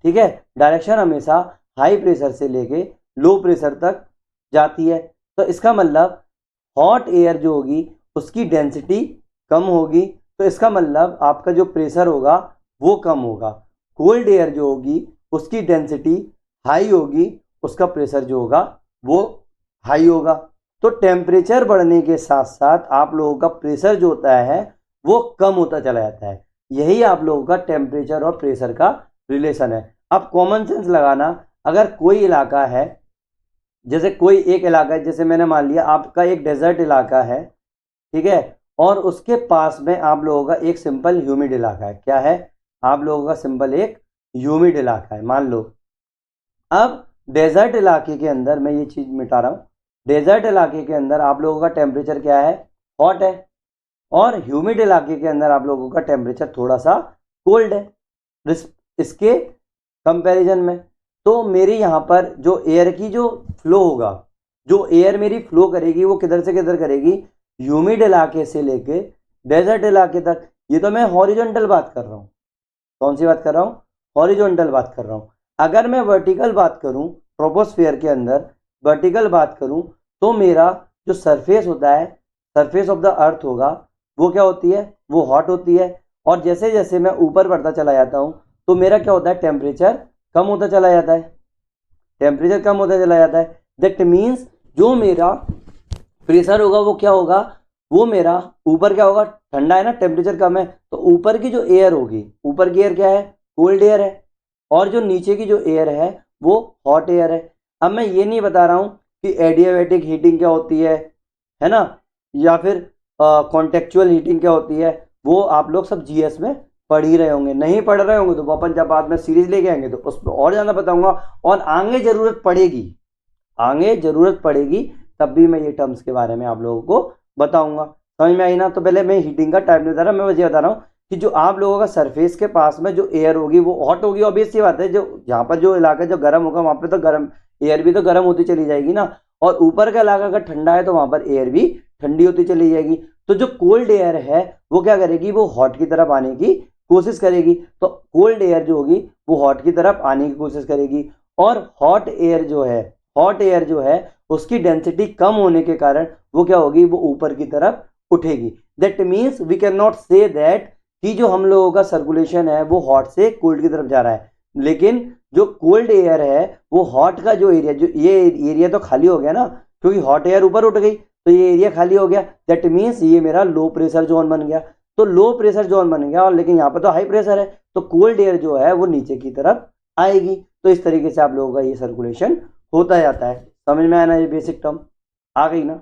ठीक है, डायरेक्शन हमेशा हाई प्रेशर से लेके लो प्रेशर तक जाती है। तो इसका मतलब हॉट एयर जो होगी उसकी डेंसिटी कम होगी, तो इसका मतलब आपका जो प्रेशर होगा वो कम होगा। कोल्ड एयर जो होगी उसकी डेंसिटी हाई होगी, उसका प्रेशर जो होगा वो हाई होगा। तो टेम्परेचर बढ़ने के साथ साथ आप लोगों का प्रेशर जो होता है वो कम होता चला जाता है। यही आप लोगों का टेम्परेचर और प्रेशर का रिलेशन है। अब कॉमन सेंस लगाना, अगर कोई इलाका है, जैसे कोई एक इलाका है, जैसे मैंने मान लिया आपका एक डेजर्ट इलाका है, ठीक है, और उसके पास में आप लोगों का एक सिंपल ह्यूमिड इलाका है। क्या है, आप लोगों का सिंपल एक ह्यूमिड इलाका है, मान लो। अब डेजर्ट इलाके के अंदर मैं ये चीज मिटा रहा हूँ, डेजर्ट इलाके के अंदर आप लोगों का टेम्परेचर क्या है, हॉट है, और ह्यूमिड इलाके के अंदर आप लोगों का टेम्परेचर थोड़ा सा कोल्ड है इसके कंपैरिजन में। तो मेरी यहाँ पर जो एयर की जो फ्लो होगा, जो एयर मेरी फ्लो करेगी वो किधर से किधर करेगी, ह्यूमिड इलाके से लेके डेजर्ट इलाके तक। ये तो मैं हॉरिजॉन्टल बात कर रहा हूँ। कौन सी बात कर रहा हूँ, हॉरिजॉन्टल बात कर रहा हूँ। अगर मैं वर्टिकल बात करूँ, ट्रोपोस्फियर के अंदर वर्टिकल बात करूँ, तो मेरा जो सरफेस होता है, सरफेस ऑफ द अर्थ होगा, वो क्या होती है, वो हॉट होती है। और जैसे जैसे मैं ऊपर बढ़ता चला जाता हूँ तो मेरा क्या होता है, टेम्परेचर कम होता चला जाता है, टेम्परेचर कम होता चला जाता है। दैट मीन्स जो मेरा प्रेशर होगा वो क्या होगा, वो मेरा ऊपर क्या होगा, ठंडा है ना, टेम्परेचर कम है, तो ऊपर की जो एयर होगी, ऊपर की एयर क्या है, कोल्ड एयर है, और जो नीचे की जो एयर है वो हॉट एयर है। अब मैं ये नहीं बता रहा हूँ कि एडियाबैटिक हीटिंग क्या होती है ना, या फिर कॉन्टेक्चुअल हीटिंग क्या होती है, वो आप लोग सब जीएस में पढ़ ही रहे होंगे। नहीं पढ़ रहे होंगे तो वो अपन जब बाद में सीरीज लेके आएंगे तो उसमें और ज़्यादा बताऊंगा, और आगे ज़रूरत पड़ेगी, आगे ज़रूरत पड़ेगी तब भी मैं ये टर्म्स के बारे में आप लोगों को बताऊंगा। समझ में आई ना। तो पहले मैं हीटिंग का टाइम नहीं बता रहा, मैं वजह बता रहा हूँ कि जो आप लोगों का सरफेस के पास में जो एयर होगी वो हॉट होगी, ऑब्वियस सी बात है। जो जहाँ पर जो इलाका जो गर्म होगा वहाँ पे तो गर्म एयर भी तो गर्म होती चली जाएगी ना, और ऊपर का इलाका अगर ठंडा है तो वहाँ पर एयर भी ठंडी होती चली जाएगी। तो जो कोल्ड एयर है वो क्या करेगी, वो हॉट की तरफ आने की कोशिश करेगी। तो कोल्ड एयर जो होगी वो हॉट की तरफ आने की कोशिश करेगी, और हॉट एयर जो है, हॉट एयर जो है उसकी डेंसिटी कम होने के कारण वो क्या होगी, वो ऊपर की तरफ उठेगी। That means we can not say that कि जो हम लोगों का सर्कुलेशन है वो हॉट से कोल्ड की तरफ जा रहा है, लेकिन जो कोल्ड एयर है वो हॉट का जो एरिया, जो ये एरिया तो खाली हो गया ना, क्योंकि हॉट एयर ऊपर उठ गई तो ये एरिया खाली हो गया। दैट मीन्स ये मेरा लो प्रेशर जोन बन गया। तो लो प्रेशर जोन बन गया, और लेकिन यहाँ पर तो हाई प्रेशर है, तो कोल्ड एयर जो है वो नीचे की तरफ आएगी। तो इस तरीके से आप लोगों का ये सर्कुलेशन होता जाता है। समझ में आया ना, ये बेसिक टर्म आ गई ना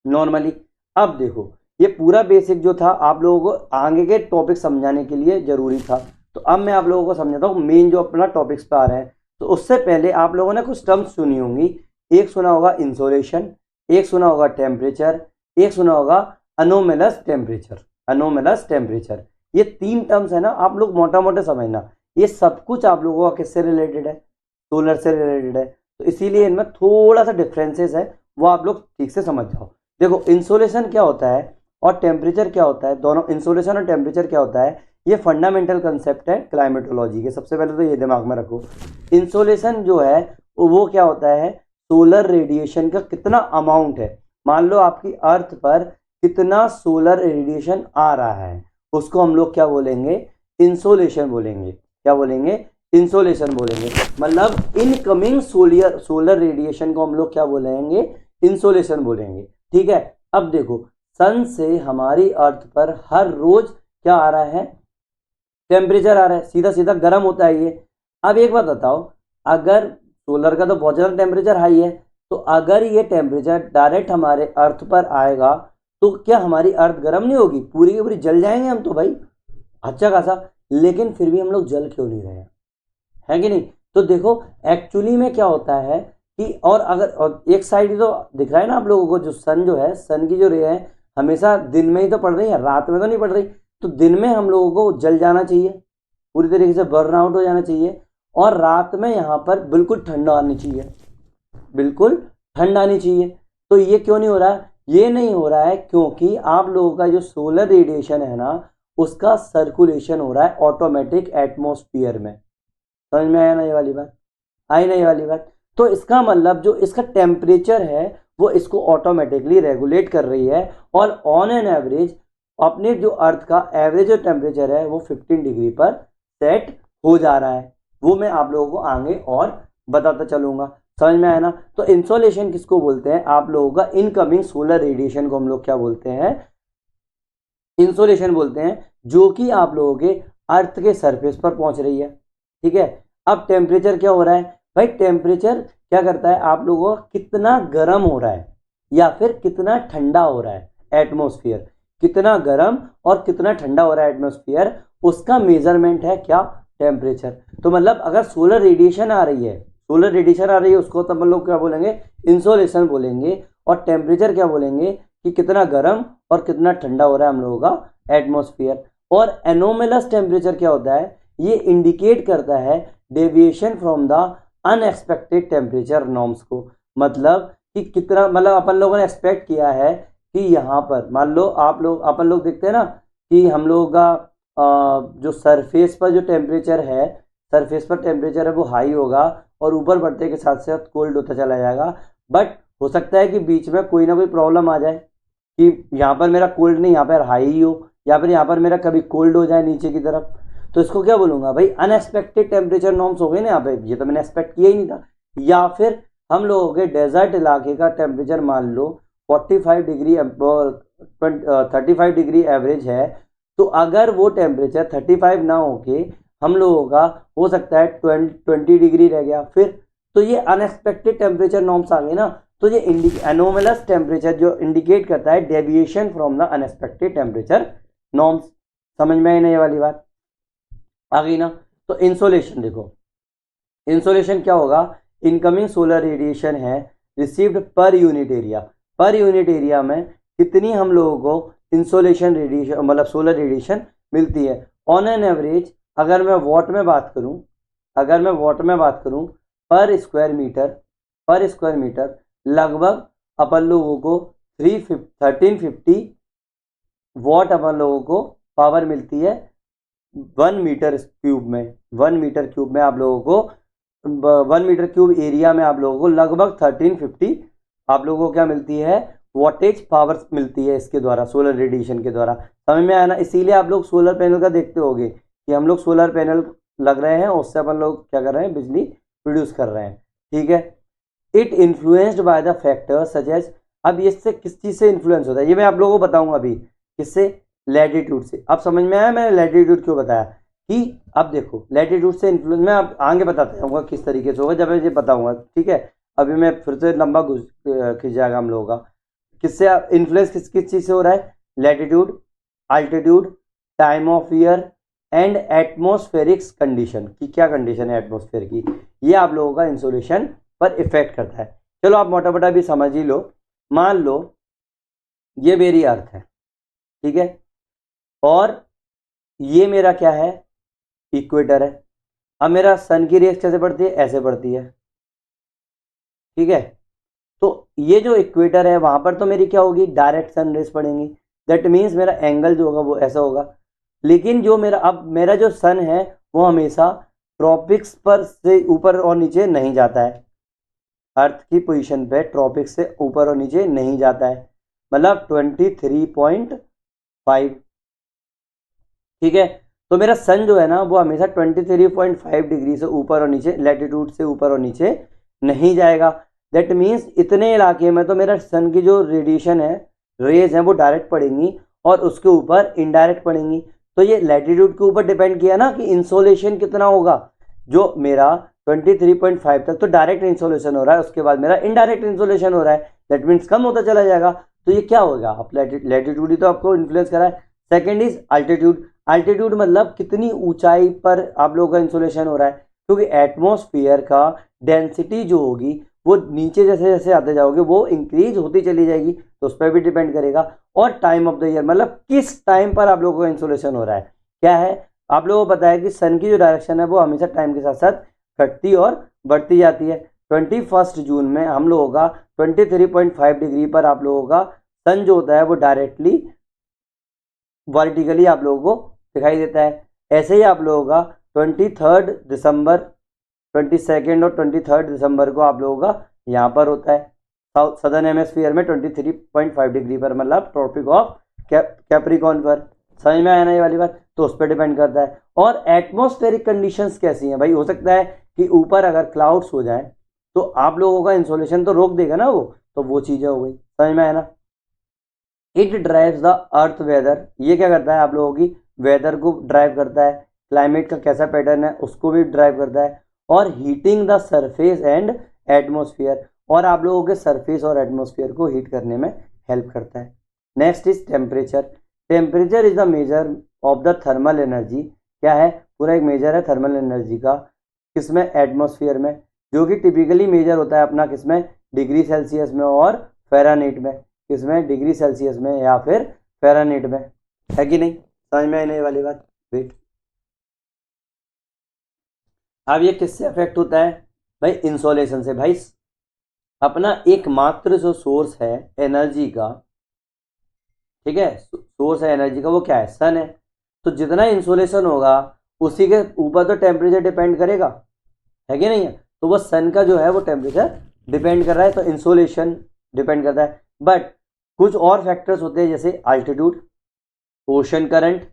नॉर्मली। अब देखो ये पूरा बेसिक जो था आप लोगों को आगे के टॉपिक समझाने के लिए जरूरी था। तो अब मैं आप लोगों को समझाता हूँ मेन जो अपना टॉपिक्स पे आ रहे हैं। तो उससे पहले आप लोगों ने कुछ टर्म्स सुनी होंगी। एक सुना होगा इंसोलेशन, एक सुना होगा टेम्परेचर, एक सुना होगा अनोमेलस टेम्परेचर। अनोमेलस टेम्परेचर, ये 3 टर्म्स है ना, आप लोग मोटा मोटा समझना। ये सब कुछ आप लोगों का किससे रिलेटेड है, सोलर से रिलेटेड है। तो इसीलिए इनमें थोड़ा सा डिफरेंसेस है, वो आप लोग ठीक से समझ जाओ। देखो इंसोलेशन क्या होता है और टेम्परेचर क्या होता है, दोनों इंसोलेशन और टेम्परेचर क्या होता है, ये फंडामेंटल कंसेप्ट है क्लाइमेटोलॉजी के। सबसे पहले तो ये दिमाग में रखो, इंसोलेशन जो है वो क्या होता है, सोलर रेडिएशन का कितना अमाउंट है, मान लो आपकी अर्थ पर कितना सोलर रेडिएशन आ रहा है, उसको हम लोग क्या बोलेंगे, इंसोलेशन बोलेंगे। क्या बोलेंगे, इंसोलेशन बोलेंगे। मतलब इनकमिंग सोलर रेडिएशन को हम लोग क्या बोलेंगे, इंसोलेशन बोलेंगे। ठीक है, अब देखो सन से हमारी अर्थ पर हर रोज क्या आ रहा है, टेम्परेचर आ रहा है, सीधा सीधा गर्म होता है ये। अब एक बात बताओ, अगर सोलर का तो बहुत ज़्यादा टेम्परेचर हाई है, तो अगर ये टेम्परेचर डायरेक्ट हमारे अर्थ पर आएगा तो क्या हमारी अर्थ गर्म नहीं होगी, पूरी की पूरी जल जाएंगे हम तो भाई, अच्छा खासा। लेकिन फिर भी हम लोग जल क्यों नहीं रहे हैं, है कि नहीं। तो देखो एक्चुअली में क्या होता है कि, और अगर और एक साइड तो दिख रहा है ना आप लोगों को, जो सन जो है, सन की जो रे है हमेशा दिन में ही तो पड़ रही है, रात में तो नहीं पड़ रही। तो दिन में हम लोगों को जल जाना चाहिए, पूरी तरीके से बर्न आउट हो जाना चाहिए, और रात में यहाँ पर बिल्कुल ठंडा आनी चाहिए, बिल्कुल ठंड आनी चाहिए। तो ये क्यों नहीं हो रहा है, ये नहीं हो रहा है क्योंकि आप लोगों का जो सोलर रेडिएशन है ना, उसका सर्कुलेशन हो रहा है ऑटोमेटिक एटमॉस्फेयर में। समझ में आया ना ये वाली बात, आई ना ये वाली बात। तो इसका मतलब जो इसका टेम्परेचर है वो इसको ऑटोमेटिकली रेगुलेट कर रही है, और ऑन एन एवरेज अपने जो अर्थ का एवरेज जो टेम्परेचर है वो 15 डिग्री पर सेट हो जा रहा है। वो मैं आप लोगों को आगे और बताता चलूंगा, समझ में आया ना। तो इंसोलेशन किसको बोलते हैं, आप लोगों का इनकमिंग सोलर रेडिएशन को हम लोग क्या बोलते हैं, इंसोलेशन बोलते हैं, जो कि आप लोगों के अर्थ के सरफेस पर पहुंच रही है। ठीक है, अब टेम्परेचर क्या हो रहा है भाई, टेम्परेचर क्या करता है, आप लोगों का कितना गर्म हो रहा है या फिर कितना ठंडा हो रहा है एटमॉस्फेयर, कितना गर्म और कितना ठंडा हो रहा है एटमॉस्फेयर, उसका मेजरमेंट है क्या, टेम्परेचर। तो मतलब अगर सोलर रेडिएशन आ रही है, सोलर रेडिएशन आ रही है, उसको तब हम लोग क्या बोलेंगे, इंसोलेशन बोलेंगे। और टेम्परेचर क्या बोलेंगे कि कितना गर्म और कितना ठंडा हो रहा है हम लोगों का एटमॉस्फेयर। और एनोमेलस टेम्परेचर क्या होता है, ये इंडिकेट करता है deviation from the unexpected temperature norms को। मतलब कि कितना, मतलब अपन लोगों ने एक्सपेक्ट किया है कि यहाँ पर मान लो आप लोग, अपन लोग देखते हैं ना कि हम लोगों का जो सरफेस पर जो टेम्परेचर है, सरफेस पर टेम्परेचर है वो हाई होगा और ऊपर बढ़ते के साथ साथ कोल्ड होता चला जाएगा। बट हो सकता है कि बीच में कोई ना कोई प्रॉब्लम आ जाए कि यहाँ पर मेरा कोल्ड नहीं, यहाँ पर हाई ही हो, या फिर यहाँ पर मेरा कभी कोल्ड हो जाए नीचे की तरफ। तो इसको क्या बोलूंगा भाई, अनएक्सपेक्टेड टेम्परेचर नॉर्म्स हो गए ना यहाँ पे, ये तो मैंने एक्सपेक्ट किया ही नहीं था। या फिर हम लोगों के डेजर्ट इलाके का टेम्परेचर मान लो 45 डिग्री 35 डिग्री एवरेज है, तो अगर वो टेम्परेचर 35 ना होके हम लोगों का हो सकता है 20 डिग्री रह गया फिर, तो ये अनएक्सपेक्टेड टेम्परेचर नॉर्म्स आ गए ना। तो ये एनोमलस टेम्परेचर जो इंडिकेट करता है deviation from the unexpected temperature norms. समझ में आई ना ये वाली बात, आ गई ना। तो इंसोलेशन देखो, इंसोलेशन क्या होगा, इनकमिंग सोलर रेडिएशन है received per unit area, per unit area में कितनी हम लोगों को इंसोलेशन रेडिएशन मतलब सोलर रेडिएशन मिलती है। ऑन एन एवरेज अगर मैं वॉट में बात करूं, अगर मैं वॉट में बात करूं, पर स्क्वायर मीटर लगभग अपन लोगों को 1350 वॉट अपन लोगों को पावर मिलती है 1 मीटर क्यूब में। 1 मीटर क्यूब में आप लोगों को 1 मीटर क्यूब एरिया में आप लोगों को लगभग 1350 आप लोगों को क्या मिलती है, वॉटेज पावर मिलती है इसके द्वारा, सोलर रेडिएशन के द्वारा। समझ में आया ना। इसीलिए आप लोग सोलर पैनल का देखते होंगे कि हम लोग सोलर पैनल लग रहे हैं, उससे अपन लोग क्या कर रहे हैं, बिजली प्रोड्यूस कर रहे हैं। ठीक है, it influenced by the factor such as, अब इससे किस चीज से इन्फ्लुएंस होता है ये मैं आप लोगों को बताऊंगा अभी, किससे, लैटिट्यूड से। अब समझ में आया मैंने लैटिट्यूड क्यों बताया, कि अब देखो लैटिट्यूड से इन्फ्लुएंस मैं अब आगे बताता जाऊंगा किस तरीके से होगा जब मैं ये बताऊंगा। ठीक है, अभी मैं फिर से लंबा खिंच जाएगा हम लोगों का। किससे इन्फ्लुएंस किस किस चीज से हो रहा है, latitude, altitude, time of year and atmospheric condition की, क्या कंडीशन है एटमॉस्फेयर की, ये आप लोगों का इंसोलेशन पर इफेक्ट करता है। चलो आप मोटा मोटा भी समझ ही लो। मान लो ये मेरी अर्थ है, ठीक है, और ये मेरा क्या है, इक्वेटर है। अब मेरा सन की रेस कैसे पड़ती है, ऐसे पड़ती है। ठीक है, तो ये जो इक्वेटर है वहां पर तो मेरी क्या होगी, डायरेक्ट सन रेस पड़ेंगी, दैट मीन्स मेरा एंगल जो होगा वो ऐसा होगा। लेकिन जो मेरा अब मेरा जो सन है वो हमेशा ट्रॉपिक्स पर से ऊपर और नीचे नहीं जाता है, अर्थ की पोजीशन पे ट्रॉपिक्स से ऊपर और नीचे नहीं जाता है, मतलब 23.5। ठीक है, तो मेरा सन जो है ना वो हमेशा 23.5 डिग्री से ऊपर और नीचे, लैटिट्यूड से ऊपर और नीचे नहीं जाएगा। दैट मीन्स इतने इलाके में तो मेरा सन की जो रेडिएशन है, रेज हैं, वो डायरेक्ट पड़ेंगी और उसके ऊपर इनडायरेक्ट पड़ेंगी। तो ये लैटिट्यूड के ऊपर डिपेंड किया ना कि इंसोलेशन कितना होगा। जो मेरा 23.5 तक तो डायरेक्ट इंसोलेशन हो रहा है, उसके बाद मेरा इनडायरेक्ट इंसोलेशन हो रहा है, दैट मीन्स कम होता चला जाएगा। तो ये क्या होगा, आप लैटिट्यूड ही तो आपको इन्फ्लुएंस करा है। Second is altitude. अल्टीट्यूड मतलब कितनी ऊंचाई पर आप लोगों का इंसोलेशन हो रहा है, क्योंकि एटमॉस्फेयर का डेंसिटी जो होगी वो नीचे जैसे जैसे आते जाओगे वो इंक्रीज होती चली जाएगी, तो उस पर भी डिपेंड करेगा। और टाइम ऑफ द ईयर मतलब किस टाइम पर आप लोगों का इंसोलेशन हो रहा है। क्या है, आप लोगों को पता है कि सन की जो डायरेक्शन है वो हमेशा टाइम के साथ साथ घटती और बढ़ती जाती है। 21 जून में हम लोगों का 23.5 डिग्री पर आप लोगों का सन जो होता है वो डायरेक्टली वर्टिकली आप लोगों को दिखाई देता है। ऐसे ही आप लोगों का 23 दिसंबर, 22 और 23 दिसंबर को आप लोगों का यहाँ पर होता है साउथ सदर्न हेमिस्फीयर में 23.5 डिग्री पर, मतलब ट्रॉपिक ऑफ कैप्रिकॉर्न पर। समझ में आया ना ये वाली बात, तो उस पर डिपेंड करता है। और एटमॉस्फेरिक कंडीशंस कैसी हैं भाई, हो सकता है कि ऊपर अगर क्लाउड्स हो जाए तो आप लोगों का इंसोलेशन तो रोक देगा ना वो, तो वो चीजें हो गई। समझ में आया ना। It drives the earth weather, ये क्या करता है, आप लोगों की वेदर को ड्राइव करता है, क्लाइमेट का कैसा पैटर्न है उसको भी ड्राइव करता है, और heating the surface and atmosphere, और आप लोगों के सरफेस और एटमॉस्फेयर को हीट करने में हेल्प करता है। Next is temperature. Temperature is the measure of the thermal energy. क्या है, पूरा एक मेजर है थर्मल एनर्जी का, किसमें, एटमॉस्फेयर में, जो कि टिपिकली मेजर होता है अपना किसमें, डिग्री सेल्सियस में और फ़ारेनहाइट में। किसमें, डिग्री सेल्सियस में या फिर फ़ारेनहाइट में, है कि नहीं। समझ में आई नहीं वाली बात। वेट, अब ये किससे अफेक्ट होता है भाई, इंसोलेशन से। भाई अपना एकमात्र जो सोर्स है एनर्जी का, ठीक है, सोर्स है एनर्जी का, वो क्या है, सन है। तो जितना इंसोलेशन होगा उसी के ऊपर तो टेम्परेचर डिपेंड करेगा, है कि नहीं है। तो वो सन का जो है वो टेम्परेचर डिपेंड कर रहा है, तो इंसोलेशन डिपेंड करता है। बट कुछ और फैक्टर्स होते हैं जैसे अल्टीट्यूड, ओशन करंट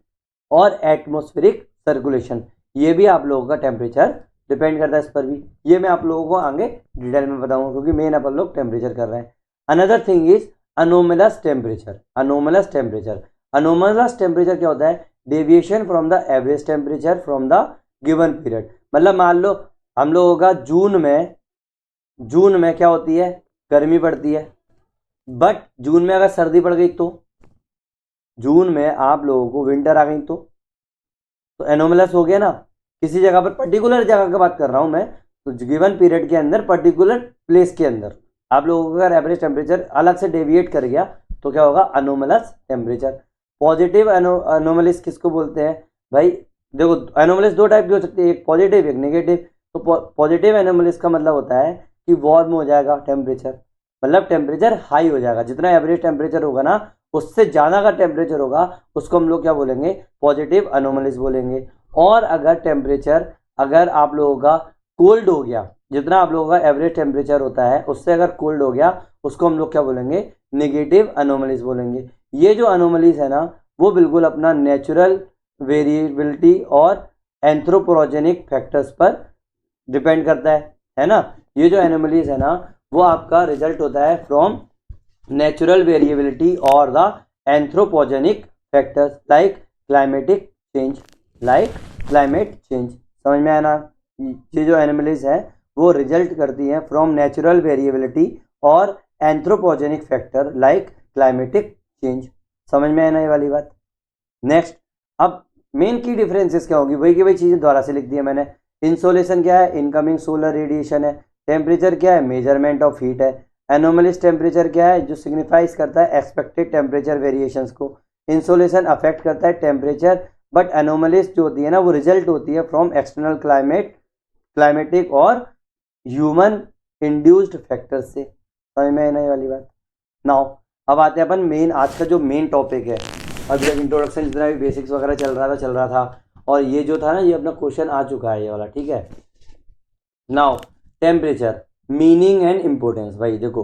और एटमॉस्फेरिक सर्कुलेशन, ये भी आप लोगों का टेम्परेचर डिपेंड करता है इस पर भी। ये मैं आप लोगों को आगे डिटेल में बताऊंगा, क्योंकि मेन अपन लोग टेम्परेचर कर रहे हैं। Another thing is anomalous temperature. Anomalous temperature, anomalous temperature क्या होता है, deviation from the average temperature from the given period. मतलब मान लो हम लोगों का जून में क्या होती है, गर्मी पड़ती है, बट जून में अगर सर्दी पड़ गई तो, जून में आप लोगों को विंटर आ गई तो एनोमलस हो गया ना। किसी जगह पर, पर्टिकुलर जगह की बात कर रहा हूं मैं, तो गिवन पीरियड के अंदर पर्टिकुलर प्लेस के अंदर आप लोगों का अगर एवरेज टेम्परेचर अलग से डेविएट कर गया तो क्या होगा, अनोमलस टेम्परेचर। पॉजिटिव अनोमलिस किसको बोलते हैं भाई, देखो एनोमलिस दो टाइप की हो सकती है, एक पॉजिटिव एक नेगेटिव। तो पॉजिटिव एनोमलिस का मतलब होता है कि वार्म हो जाएगा टेम्परेचर, मतलब टेम्परेचर हाई हो जाएगा, जितना एवरेज टेम्परेचर होगा ना उससे ज़्यादा का टेम्परेचर होगा उसको हम लोग क्या बोलेंगे, पॉजिटिव अनोमलिस बोलेंगे। और अगर टेम्परेचर, अगर आप लोगों का कोल्ड हो गया, जितना आप लोगों का एवरेज टेम्परेचर होता है उससे अगर कोल्ड हो गया, उसको हम लोग क्या बोलेंगे, नेगेटिव अनोमलीज बोलेंगे। ये जो अनोमलीज है ना वो बिल्कुल अपना नेचुरल वेरिएबिलिटी और एंथ्रोपोजेनिक फैक्टर्स पर डिपेंड करता है ना। ये जो एनोमलीज है ना वो आपका रिजल्ट होता है फ्रॉम नेचुरल वेरिएबिलिटी और the anthropogenic factors like climatic change, climate change. समझ में आया ना, ये जो एनिमलीज है वो रिजल्ट करती हैं फ्रॉम नेचुरल वेरिएबिलिटी और anthropogenic factor like climatic change. समझ में आया ना ये वाली बात। नेक्स्ट, अब मेन की डिफरेंसेस क्या होगी, वही की वही चीज़ें द्वारा से लिख दी है मैंने। इंसोलेशन क्या है, इनकमिंग सोलर रेडिएशन है। टेम्परेचर क्या है, मेजरमेंट ऑफ हीट है। एनोमलिस टेम्परेचर क्या है, जो सिग्निफाइज करता है एक्सपेक्टेड टेम्परेचर वेरिएशंस को। इंसोलेशन अफेक्ट करता है टेम्परेचर, बट एनोमलिस जो होती है ना वो रिजल्ट होती है फ्रॉम एक्सटर्नल क्लाइमेटिक और ह्यूमन इंड्यूस्ड फैक्टर्स से। समझ में आने वाली बात। नाउ अब आते हैं अपन मेन, आज का जो मेन टॉपिक है। अभी तक इंट्रोडक्शन जितना भी बेसिक्स वगैरह चल रहा था और ये जो था ना ये अपना क्वेश्चन आ चुका है ये वाला, ठीक है। Now temperature, meaning and importance. भाई देखो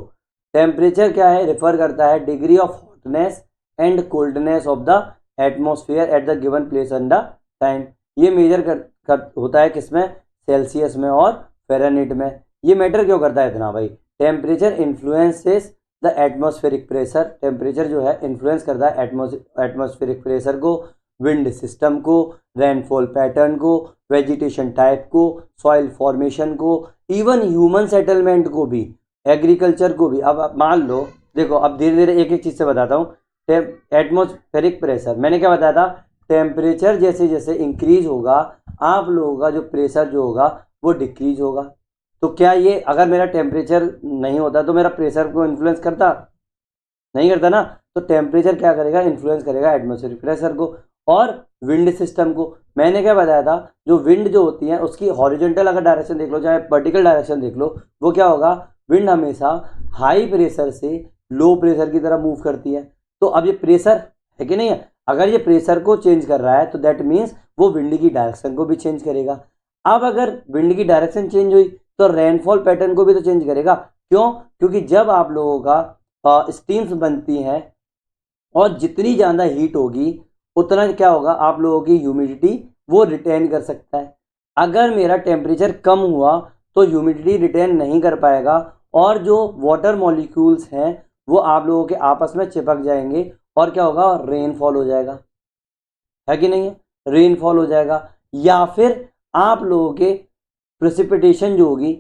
टेम्परेचर क्या है, रिफर करता है degree of hotness and coldness of the atmosphere at the given place and the time. ये मेजर होता है किसमें, सेल्सियस में और फ़ारेनहीट में। ये मैटर क्यों करता है इतना भाई, temperature influences the atmospheric pressure, temperature जो है इन्फ्लुएंस करता है एटमॉस्फेरिक प्रेशर को, विंड सिस्टम को, रेनफॉल पैटर्न को, वेजिटेशन टाइप को, सॉइल फॉर्मेशन को, इवन ह्यूमन सेटलमेंट को भी, एग्रीकल्चर को भी। अब मान लो, देखो अब धीरे धीरे एक एक चीज़ से बताता हूँ। एटमॉस्फेरिक प्रेशर मैंने क्या बताया था, टेम्परेचर जैसे जैसे इंक्रीज होगा आप लोगों का जो प्रेशर जो होगा वो डिक्रीज होगा। तो क्या ये, अगर मेरा टेम्परेचर नहीं होता तो मेरा प्रेशर को इन्फ्लुएंस करता, नहीं करता ना। तो टेम्परेचर क्या करेगा, इन्फ्लुएंस करेगा एटमॉस्फेरिक प्रेशर को और विंड सिस्टम को। मैंने क्या बताया था, जो विंड जो होती है उसकी हॉरिजॉन्टल अगर डायरेक्शन देख लो चाहे वर्टिकल डायरेक्शन देख लो, वो क्या होगा, विंड हमेशा हाई प्रेशर से लो प्रेशर की तरफ मूव करती है। तो अब ये प्रेशर है कि नहीं है, अगर ये प्रेशर को चेंज कर रहा है तो दैट मीन्स वो विंड की डायरेक्शन को भी चेंज करेगा। अब अगर विंड की डायरेक्शन चेंज हुई तो रेनफॉल पैटर्न को भी तो चेंज करेगा। क्यों, क्योंकि जब आप लोगों का स्टीम्स बनती हैं और जितनी ज़्यादा हीट होगी उतना क्या होगा, आप लोगों की ह्यूमिडिटी वो रिटेन कर सकता है। अगर मेरा टेम्परेचर कम हुआ तो ह्यूमिडिटी रिटेन नहीं कर पाएगा और जो वाटर मॉलिक्यूल्स हैं वो आप लोगों के आपस में चिपक जाएंगे और क्या होगा, रेनफॉल हो जाएगा, है कि नहीं है, रेनफॉल हो जाएगा। या फिर आप लोगों के प्रेसिपिटेशन जो होगी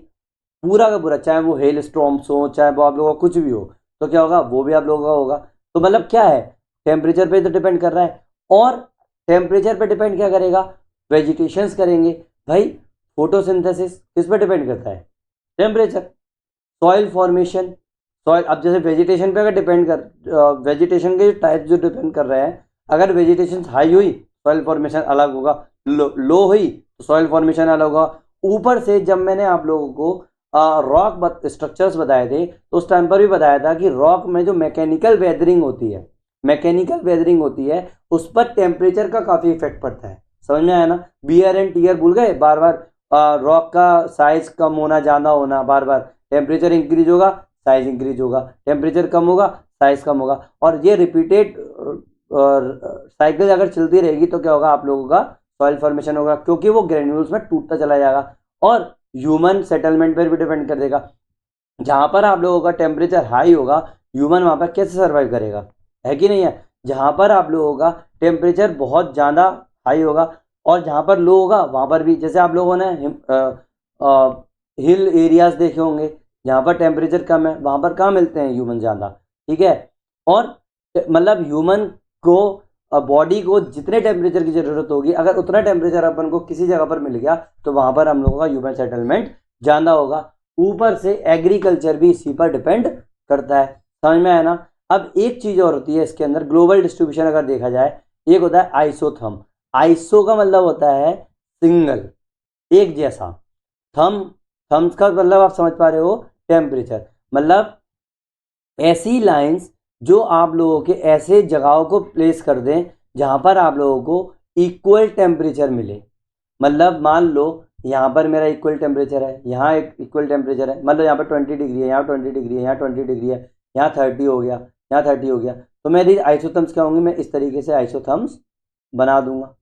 पूरा का पूरा, चाहे वो हेल स्टॉर्म्स हो चाहे वो आप लोगों का कुछ भी हो, तो क्या होगा, वो भी आप लोगों का होगा। तो मतलब क्या है, टेम्परेचर पे तो डिपेंड कर रहा है। और टेम्परेचर पे डिपेंड क्या करेगा, वेजिटेशंस करेंगे भाई। फोटोसिंथेसिस किस पे डिपेंड करता है, टेम्परेचर। सॉइल फॉर्मेशन, सॉइल, अब जैसे वेजिटेशन पे अगर डिपेंड कर, वेजिटेशन के टाइप जो डिपेंड कर रहे हैं, अगर वेजिटेशन हाई हुई सॉइल फॉर्मेशन अलग होगा, लो हुई तो सॉइल फॉर्मेशन अलग होगा। ऊपर से जब मैंने आप लोगों को रॉक स्ट्रक्चर्स बताए थे तो उस टाइम पर भी बताया था कि रॉक में जो मैकेनिकल वेदरिंग होती है, मैकेनिकल वेदरिंग होती है उस पर टेम्परेचर का काफ़ी इफेक्ट पड़ता है। समझ में आया ना, बियर एंड टीयर भूल गए, बार बार रॉक का साइज कम होना ज़्यादा होना, बार बार टेम्परेचर इंक्रीज होगा साइज इंक्रीज होगा, टेम्परेचर कम होगा साइज कम होगा, और ये रिपीटेड साइकिल अगर चलती रहेगी तो क्या होगा, आप लोगों का सॉइल फॉर्मेशन होगा, क्योंकि वो ग्रेन्यूल्स में टूटता चला जाएगा। और ह्यूमन सेटलमेंट पर भी डिपेंड कर देगा। जहां पर आप लोगों का टेम्परेचर हाई होगा ह्यूमन वहां पर कैसे सर्वाइव करेगा, है कि नहीं है। जहां पर आप लोगों का टेम्परेचर बहुत ज़्यादा हाई होगा और जहां पर लो होगा वहां पर भी, जैसे आप लोगों ने हिल एरियाज देखे होंगे जहां पर टेम्परेचर कम है वहां पर कहाँ मिलते हैं ह्यूमन ज़्यादा, ठीक है। और मतलब ह्यूमन को, बॉडी को जितने टेम्परेचर की ज़रूरत होगी, अगर उतना टेम्परेचर अपन को किसी जगह पर मिल गया तो वहां पर हम लोगों का ह्यूमन सेटलमेंट ज़्यादा होगा। ऊपर से एग्रीकल्चर भी इसी पर डिपेंड करता है। समझ में आया ना। अब एक चीज़ और होती है इसके अंदर, ग्लोबल डिस्ट्रीब्यूशन अगर देखा जाए, एक होता है आइसोथर्म। आइसो का मतलब होता है सिंगल, एक जैसा। थम, थम्स का मतलब आप समझ पा रहे हो, टेम्परेचर। मतलब ऐसी लाइंस जो आप लोगों के ऐसे जगहों को प्लेस कर दें जहां पर आप लोगों को इक्वल टेम्परेचर मिले। मतलब मान लो यहाँ पर मेरा इक्वल टेम्परेचर है, यहाँ एक इक्वल टेम्परेचर है, मतलब यहाँ पर 20 डिग्री है, यहाँ 20 डिग्री है, यहाँ 20 डिग्री है, यहाँ 30 हो गया, यहाँ 30 हो गया, तो मेरी आइसोथर्म्स क्या होंगे, मैं इस तरीके से आइसोथर्म्स बना दूंगा,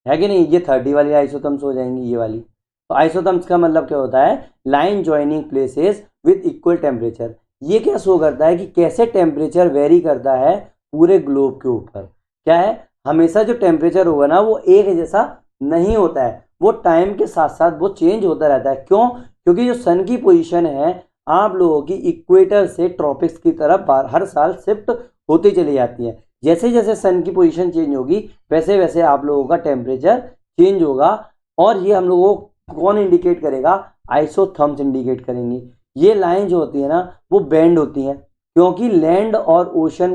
है कि नहीं। ये 30 वाली आइसोथर्म्स हो जाएंगी, ये वाली। तो आइसोथर्म्स का मतलब क्या होता है, line joining places with equal temperature. ये क्या शो करता है कि कैसे टेम्परेचर वेरी करता है पूरे ग्लोब के ऊपर। क्या है, हमेशा जो टेम्परेचर होगा ना वो एक जैसा नहीं होता है, वो टाइम के साथ साथ वो चेंज होता रहता है। क्यों, क्योंकि जो सन की पोजीशन है आप लोगों की इक्वेटर से ट्रॉपिक्स की तरफ हर साल शिफ्ट होती चली जाती है। जैसे जैसे सन की पोजीशन चेंज होगी वैसे वैसे आप लोगों का टेम्परेचर चेंज होगा। और ये हम लोगों को कौन इंडिकेट करेगा, आइसोथर्म्स इंडिकेट करेंगी। ये लाइन जो होती है ना वो बेंड होती है, क्योंकि लैंड और ओशन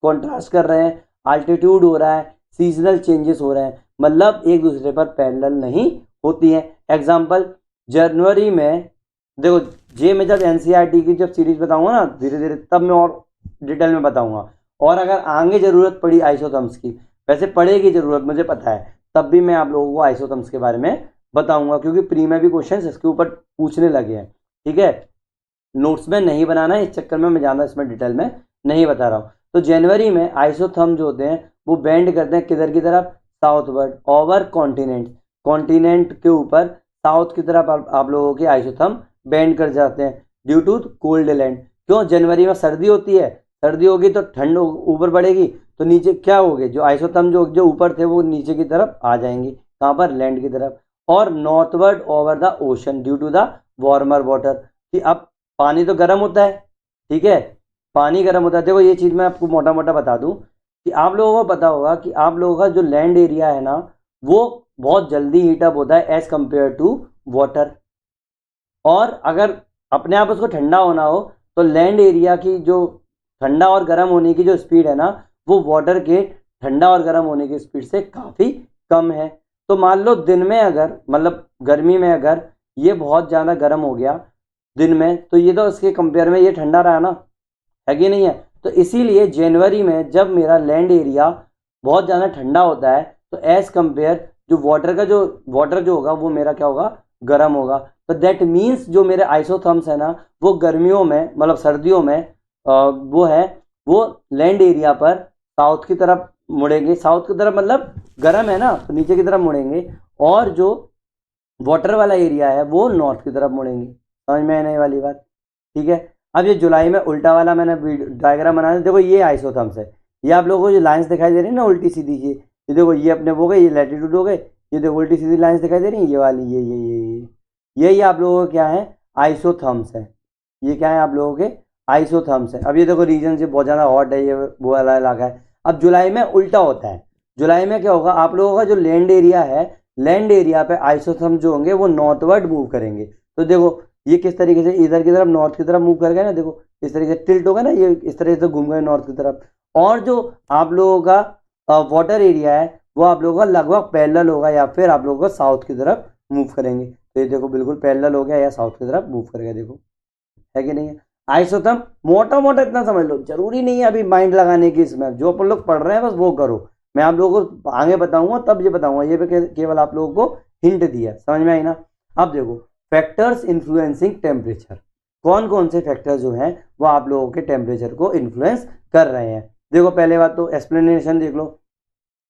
कॉन्ट्रास्ट कर रहे हैं, आल्टीट्यूड हो रहा है, सीजनल चेंजेस हो रहे हैं, मतलब एक दूसरे पर पैरेलल नहीं होती है। एग्जाम्पल, जनवरी में देखो, जे मैं जब एनसीईआरटी की जब सीरीज बताऊंगा ना धीरे धीरे तब मैं और डिटेल में बताऊंगा। और अगर आगे जरूरत पड़ी आइसोथर्म्स की, वैसे पड़ेगी जरूरत मुझे पता है, तब भी मैं आप लोगों को आइसोथर्म्स के बारे में बताऊंगा, क्योंकि प्री में भी क्वेश्चन इसके ऊपर पूछने लगे हैं, ठीक है। नोट्स में नहीं बनाना है, इस चक्कर में मैं ज़्यादा इसमें डिटेल में नहीं बता रहा हूँ। तो जनवरी में आइसोथर्म जो होते हैं वो बेंड करते हैं किधर की तरफ, साउथवर्ड ओवर कॉन्टिनेंट, कॉन्टिनेंट के ऊपर साउथ की तरफ आप लोगों के आइसोथर्म बेंड कर जाते हैं ड्यू टू कोल्ड लैंड। क्यों? जनवरी में सर्दी होती है, सर्दी होगी तो ठंड ऊपर बढ़ेगी, तो नीचे क्या होगे, जो आइसोथर्म जो जो ऊपर थे वो नीचे की तरफ आ जाएंगे, कहाँ पर, लैंड की तरफ। और northward over the ocean due to the warmer water, कि अब पानी तो गर्म होता है, ठीक है, पानी गर्म होता है। देखो ये चीज़ मैं आपको मोटा मोटा बता दूं कि आप लोगों को पता होगा कि आप लोगों का जो लैंड एरिया है ना वो बहुत जल्दी हीटअप होता है एज कंपेयर टू वाटर। और अगर अपने आप उसको ठंडा होना हो तो लैंड एरिया की जो ठंडा और गर्म होने की जो स्पीड है ना वो वाटर के ठंडा और गर्म होने की स्पीड से काफ़ी कम है। तो मान लो दिन में अगर, मतलब गर्मी में अगर ये बहुत ज़्यादा गर्म हो गया दिन में, तो ये तो इसके कंपेयर में ये ठंडा रहा ना, है कि नहीं है। तो इसीलिए जनवरी में जब मेरा लैंड एरिया बहुत ज़्यादा ठंडा होता है तो एज कंपेयर जो वाटर जो होगा वो मेरा क्या होगा, गर्म होगा। तो दैट मीन्स जो मेरे आइसोथर्म्स है ना वो गर्मियों में, मतलब सर्दियों में वो है वो लैंड एरिया पर साउथ की तरफ मुड़ेंगे। साउथ की तरफ मतलब गर्म है ना, तो नीचे की तरफ मुड़ेंगे। और जो वाटर वाला एरिया है वो नॉर्थ की तरफ मुड़ेंगे। समझ में आने वाली बात, ठीक है। अब ये जुलाई में उल्टा वाला मैंने डायग्राम बनाया, देखो ये आइसोथर्म्स है, ये आप लोगों को जो लाइंस दिखाई दे रही है ना उल्टी सीधी, ये देखो ये अपने वो गए, ये लैटिट्यूड हो गए, ये देखो उल्टी सीधी लाइंस दिखाई दे रही है, ये वाली ये आप लोगों को क्या है, आइसोथर्म्स है। ये क्या है आप लोगों के, आइसोथर्म्स है। अब ये देखो रीजन से बहुत ज़्यादा हॉट है, ये वो वाला इलाका है। अब जुलाई में उल्टा होता है, जुलाई में क्या होगा, आप लोगों का जो लैंड एरिया है, लैंड एरिया पे आइसोथर्म जो होंगे वो नॉर्थवर्ड मूव करेंगे। तो देखो ये किस तरीके से इधर की तरफ नॉर्थ की तरफ मूव कर गए ना, देखो इस तरीके से टिल्ट होगा ना, ये इस तरीके से घूम गए नॉर्थ की तरफ। और जो आप लोगों का वाटर एरिया है वो आप लोगों का लगभग पैरेलल होगा या फिर आप लोगों को साउथ की तरफ मूव करेंगे। तो ये देखो बिल्कुल पैरेलल हो गया या साउथ की तरफ मूव कर गया, देखो है कि नहीं है। आइसोथर्म मोटा मोटा इतना समझ लो, जरूरी नहीं है अभी माइंड लगाने की इसमें, जो अपन लोग पढ़ रहे हैं बस वो करो। मैं आप लोगों को आगे बताऊंगा तब ये बताऊंगा, ये भी केवल आप लोगों को हिंट दिया, समझ में आई ना। अब देखो फैक्टर्स इन्फ्लुएंसिंग टेम्परेचर, कौन कौन से फैक्टर जो हैं वो आप लोगों के टेम्परेचर को इन्फ्लुएंस कर रहे हैं। देखो पहले बात तो एक्सप्लेनेशन देख लो।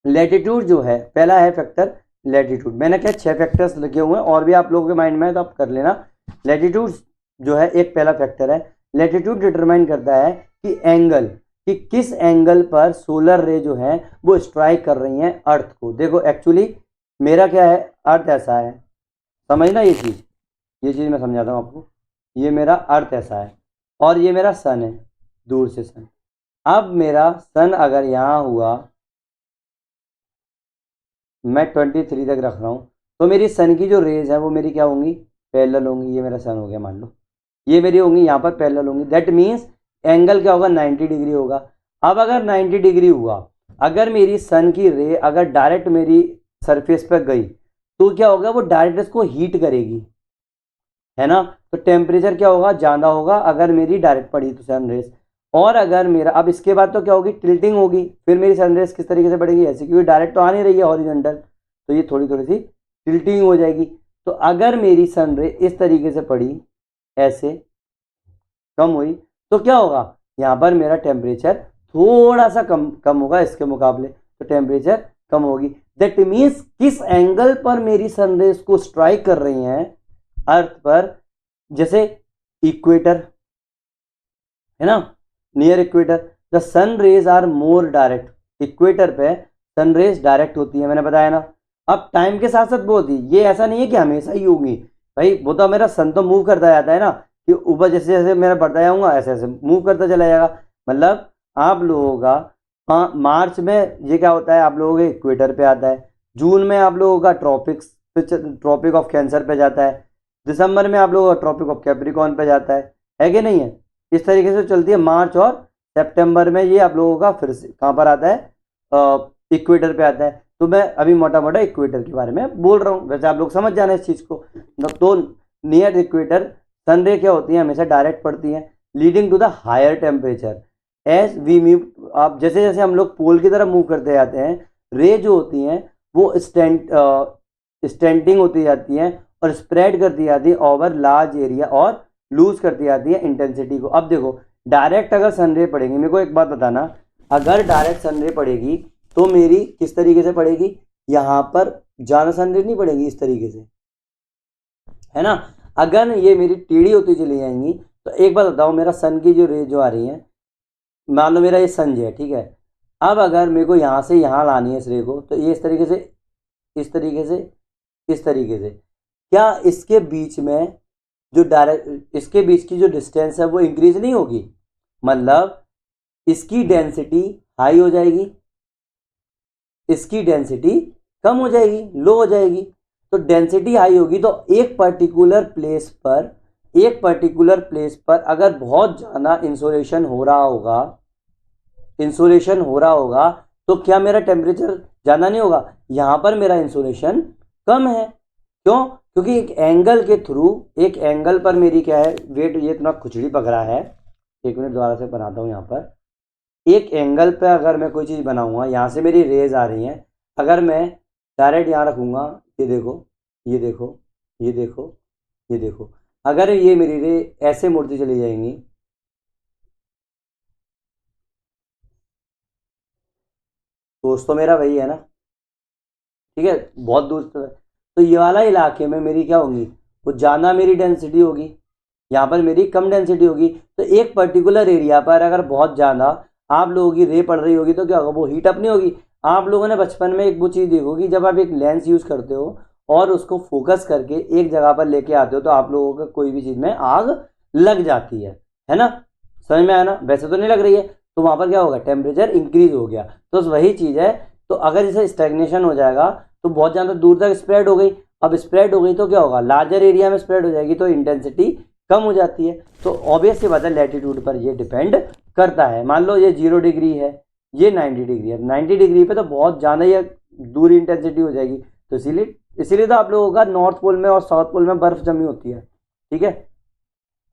लैटिट्यूड जो है पहला है फैक्टर लैटिट्यूड, मैंने क्या 6 फैक्टर्स लिखे हुए हैं, और भी आप लोगों के माइंड में है तो आप कर लेना। लैटिट्यूड जो है एक पहला फैक्टर है। लैटिट्यूड डिटरमाइन करता है कि एंगल, कि किस एंगल पर सोलर रे जो है वो स्ट्राइक कर रही हैं अर्थ को। देखो एक्चुअली मेरा क्या है, अर्थ ऐसा है, समझना ये चीज़ मैं समझाता हूँ आपको। ये मेरा अर्थ ऐसा है और ये मेरा सन है, दूर से सन। अब मेरा सन अगर यहाँ हुआ, मैं 23 तक रख रहा हूँ, तो मेरी सन की जो रेज है वो मेरी क्या होंगी, पैरेलल होंगी। ये मेरा सन हो गया, मान लो ये मेरी होंगी यहाँ पर पैरेलल होंगी। दैट मीन्स एंगल क्या होगा, 90 डिग्री होगा। अब अगर 90 डिग्री हुआ, अगर मेरी सन की रे अगर डायरेक्ट मेरी सरफेस पर गई तो क्या होगा, वो डायरेक्ट इसको हीट करेगी, है ना। तो टेम्परेचर क्या होगा, ज़्यादा होगा अगर मेरी डायरेक्ट पड़ी तो सनरेज। और अगर मेरा अब इसके बाद तो क्या होगी, टिल्टिंग होगी, फिर मेरी सनरेज किस तरीके से पड़ेगी, ऐसे, क्योंकि डायरेक्ट तो आ नहीं रही है हॉरिजॉन्टल, तो ये थोड़ी थोड़ी सी टिल्टिंग हो जाएगी। तो अगर मेरी सनरे इस तरीके से पड़ी, ऐसे कम हुई, तो क्या होगा, यहाँ पर मेरा टेम्परेचर थोड़ा सा कम होगा इसके मुकाबले, तो टेम्परेचर कम होगी। दैट मीन्स किस एंगल पर मेरी सनरेज को स्ट्राइक कर रही हैं अर्थ पर, जैसे इक्वेटर है ना, near equator the sun rays are more direct. Equator पे सन रेज डायरेक्ट होती है, मैंने बताया ना। अब टाइम के साथ साथ वो होती है, ये ऐसा नहीं है कि हमेशा ही होगी भाई, वो तो मेरा सन तो मूव करता जाता है ना, कि ऊपर जैसे जैसे मेरा बढ़ता जाऊंगा ऐसे ऐसे मूव करता चला जाएगा। मतलब आप लोगों का मार्च में ये क्या होता है, आप लोगों के इक्वेटर पे आता है, जून में आप लोगों का ट्रॉपिक ऑफ कैंसर पे जाता है, दिसंबर में आप लोगों का ट्रॉपिक ऑफ कैप्रिकॉर्न पे जाता है कि नहीं है। इस तरीके से चलती है। मार्च और सितंबर में ये आप लोगों का फिर से कहाँ पर आता है, इक्वेटर पे आता है। तो मैं अभी मोटा मोटा इक्वेटर के बारे में बोल रहा हूँ, वैसे आप लोग समझ जाना इस चीज़ को। तो नियर इक्वेटर सनरे क्या होती है, हमेशा डायरेक्ट पड़ती हैं, leading to the higher temperature as we move. आप जैसे जैसे हम लोग पोल की तरफ मूव करते जाते हैं, रे जो होती हैं वो स्टेंटिंग होती जाती हैं और स्प्रेड करती जाती है ओवर लार्ज एरिया और लूज करती जाती है इंटेंसिटी को। अब देखो डायरेक्ट अगर सनरे पड़ेगी, मेरे को एक बात बताना, अगर डायरेक्ट सनरे पड़ेगी तो मेरी किस तरीके से पड़ेगी, यहाँ पर ज़्यादा सनरेज नहीं पड़ेगी इस तरीके से, है ना। अगर ये मेरी टेढ़ी होती चली जाएंगी तो एक बात बताओ, मेरा सन की जो रे जो आ रही है, मान लो मेरा ये सन जो है, ठीक है। अब अगर मेरे को यहाँ से यहाँ लानी है इस रे को, तो ये इस तरीके से, इस तरीके से, इस तरीके से, क्या इसके बीच में जो डायरेक्ट, इसके बीच की जो डिस्टेंस है वो इंक्रीज नहीं होगी, मतलब इसकी डेंसिटी हाई हो जाएगी, इसकी डेंसिटी कम हो जाएगी, लो हो जाएगी। तो डेंसिटी हाई होगी तो एक पर्टिकुलर प्लेस पर, एक पर्टिकुलर प्लेस पर अगर बहुत ज़्यादा इंसोलेशन हो रहा होगा, इंसोलेशन हो रहा होगा, तो क्या मेरा टेम्परेचर ज़्यादा नहीं होगा, यहाँ पर मेरा इंसोलेशन कम है। क्यों? क्योंकि एक एंगल के थ्रू, एक एंगल पर मेरी क्या है, वेट, ये इतना खुजली पक रहा है, एक मिनट दोबारा से बनाता हूँ। यहाँ पर एक एंगल पे अगर मैं कोई चीज़ बनाऊंगा, यहाँ से मेरी रेज आ रही हैं, अगर मैं डायरेक्ट यहाँ रखूँगा, ये देखो, ये देखो, ये देखो, ये देखो, अगर ये मेरी रे ऐसे मुड़ती चली जाएंगी, सोच तो मेरा वही है ना, ठीक है, बहुत दूर तक। तो ये वाला इलाके में मेरी क्या होगी, वो ज़्यादा मेरी डेंसिटी होगी, यहाँ पर मेरी कम डेंसिटी होगी। तो एक पर्टिकुलर एरिया पर अगर बहुत ज़्यादा आप लोगों की रे पड़ रही होगी तो क्या होगा, वो हीट अप नहीं होगी। आप लोगों ने बचपन में एक वो चीज़ देखोगी, जब आप एक लेंस यूज़ करते हो और उसको फोकस करके एक जगह पर लेके आते हो, तो आप लोगों का कोई भी चीज़ में आग लग जाती है ना। समझ में आया ना? वैसे तो नहीं लग रही है, तो वहाँ पर क्या होगा, टेम्परेचर इंक्रीज हो गया। तो वही चीज़ है। तो अगर इसे स्टेगनेशन हो जाएगा तो बहुत ज़्यादा दूर तक स्प्रेड हो गई, अब स्प्रेड हो गई तो क्या होगा, लार्जर एरिया में स्प्रेड हो जाएगी, तो इंटेंसिटी कम हो जाती है। तो ऑब्वियस सी बात है, लैटिट्यूड पर ये डिपेंड करता है। मान लो ये 0 डिग्री है, ये 90 डिग्री है, 90 डिग्री पे तो बहुत ज़्यादा ही दूर इंटेंसिटी हो जाएगी। तो इसीलिए तो आप लोगों का नॉर्थ पोल में और साउथ पोल में बर्फ जमी होती है, ठीक है।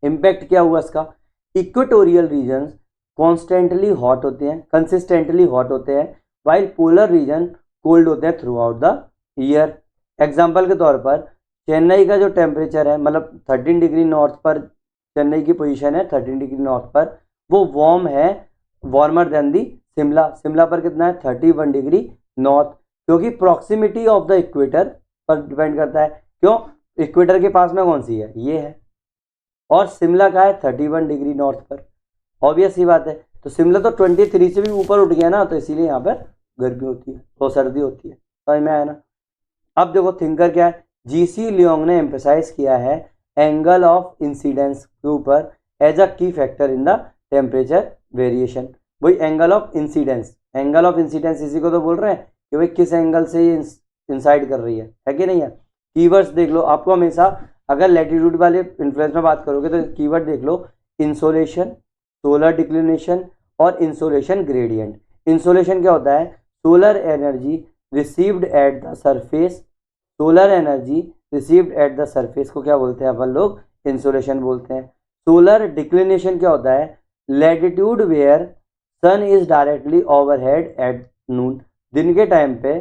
इम्पैक्ट क्या हुआ इसका, इक्वेटोरियल रीजन कॉन्स्टेंटली हॉट होते हैं, कंसिस्टेंटली हॉट होते हैं, वाइल पोलर रीजन कोल्ड होते हैं through out the year. Example के तौर पर चेन्नई का जो टेम्परेचर है, मतलब 13 डिग्री नॉर्थ पर चेन्नई की पोजीशन है, 13 डिग्री नॉर्थ पर, वो वार्म है, वार्मर देन दी शिमला। शिमला पर कितना है, 31 डिग्री नॉर्थ, क्योंकि प्रॉक्सिमिटी ऑफ द इक्वेटर पर डिपेंड करता है। क्यों? इक्वेटर के पास में कौन सी है, ये है, और शिमला का है 31 डिग्री नॉर्थ पर। ऑब्वियस ही बात है। तो शिमला तो 23 से भी ऊपर उठ गया ना, तो इसीलिए यहाँ पर गर्मी होती है, तो सर्दी होती है। समझ में आया ना? अब देखो थिंकर क्या है, जीसी लियोंग ने एम्फेसाइज किया है एंगल ऑफ इंसिडेंस के ऊपर as a key factor in the temperature variation. वही angle of incidence, angle of incidence इसी को तो बोल रहे हैं कि भाई किस एंगल से ये इंसाइड कर रही है कि नहीं है। कीवर्ड्स देख लो, आपको हमेशा अगर लैटिट्यूड वाले इन्फ्लुएंस में बात करोगे तो कीवर्ड देख लो, इंसोलेशन, सोलर डिक्लिनेशन और इंसोलेशन ग्रेडियंट। इंसोलेशन क्या होता है, solar energy received at the surface, solar energy received at the surface को क्या बोलते हैं अपन लोग, इंसोलेशन बोलते हैं। सोलर डिक्लिनेशन क्या होता है, latitude where sun is directly overhead at noon, दिन के टाइम पे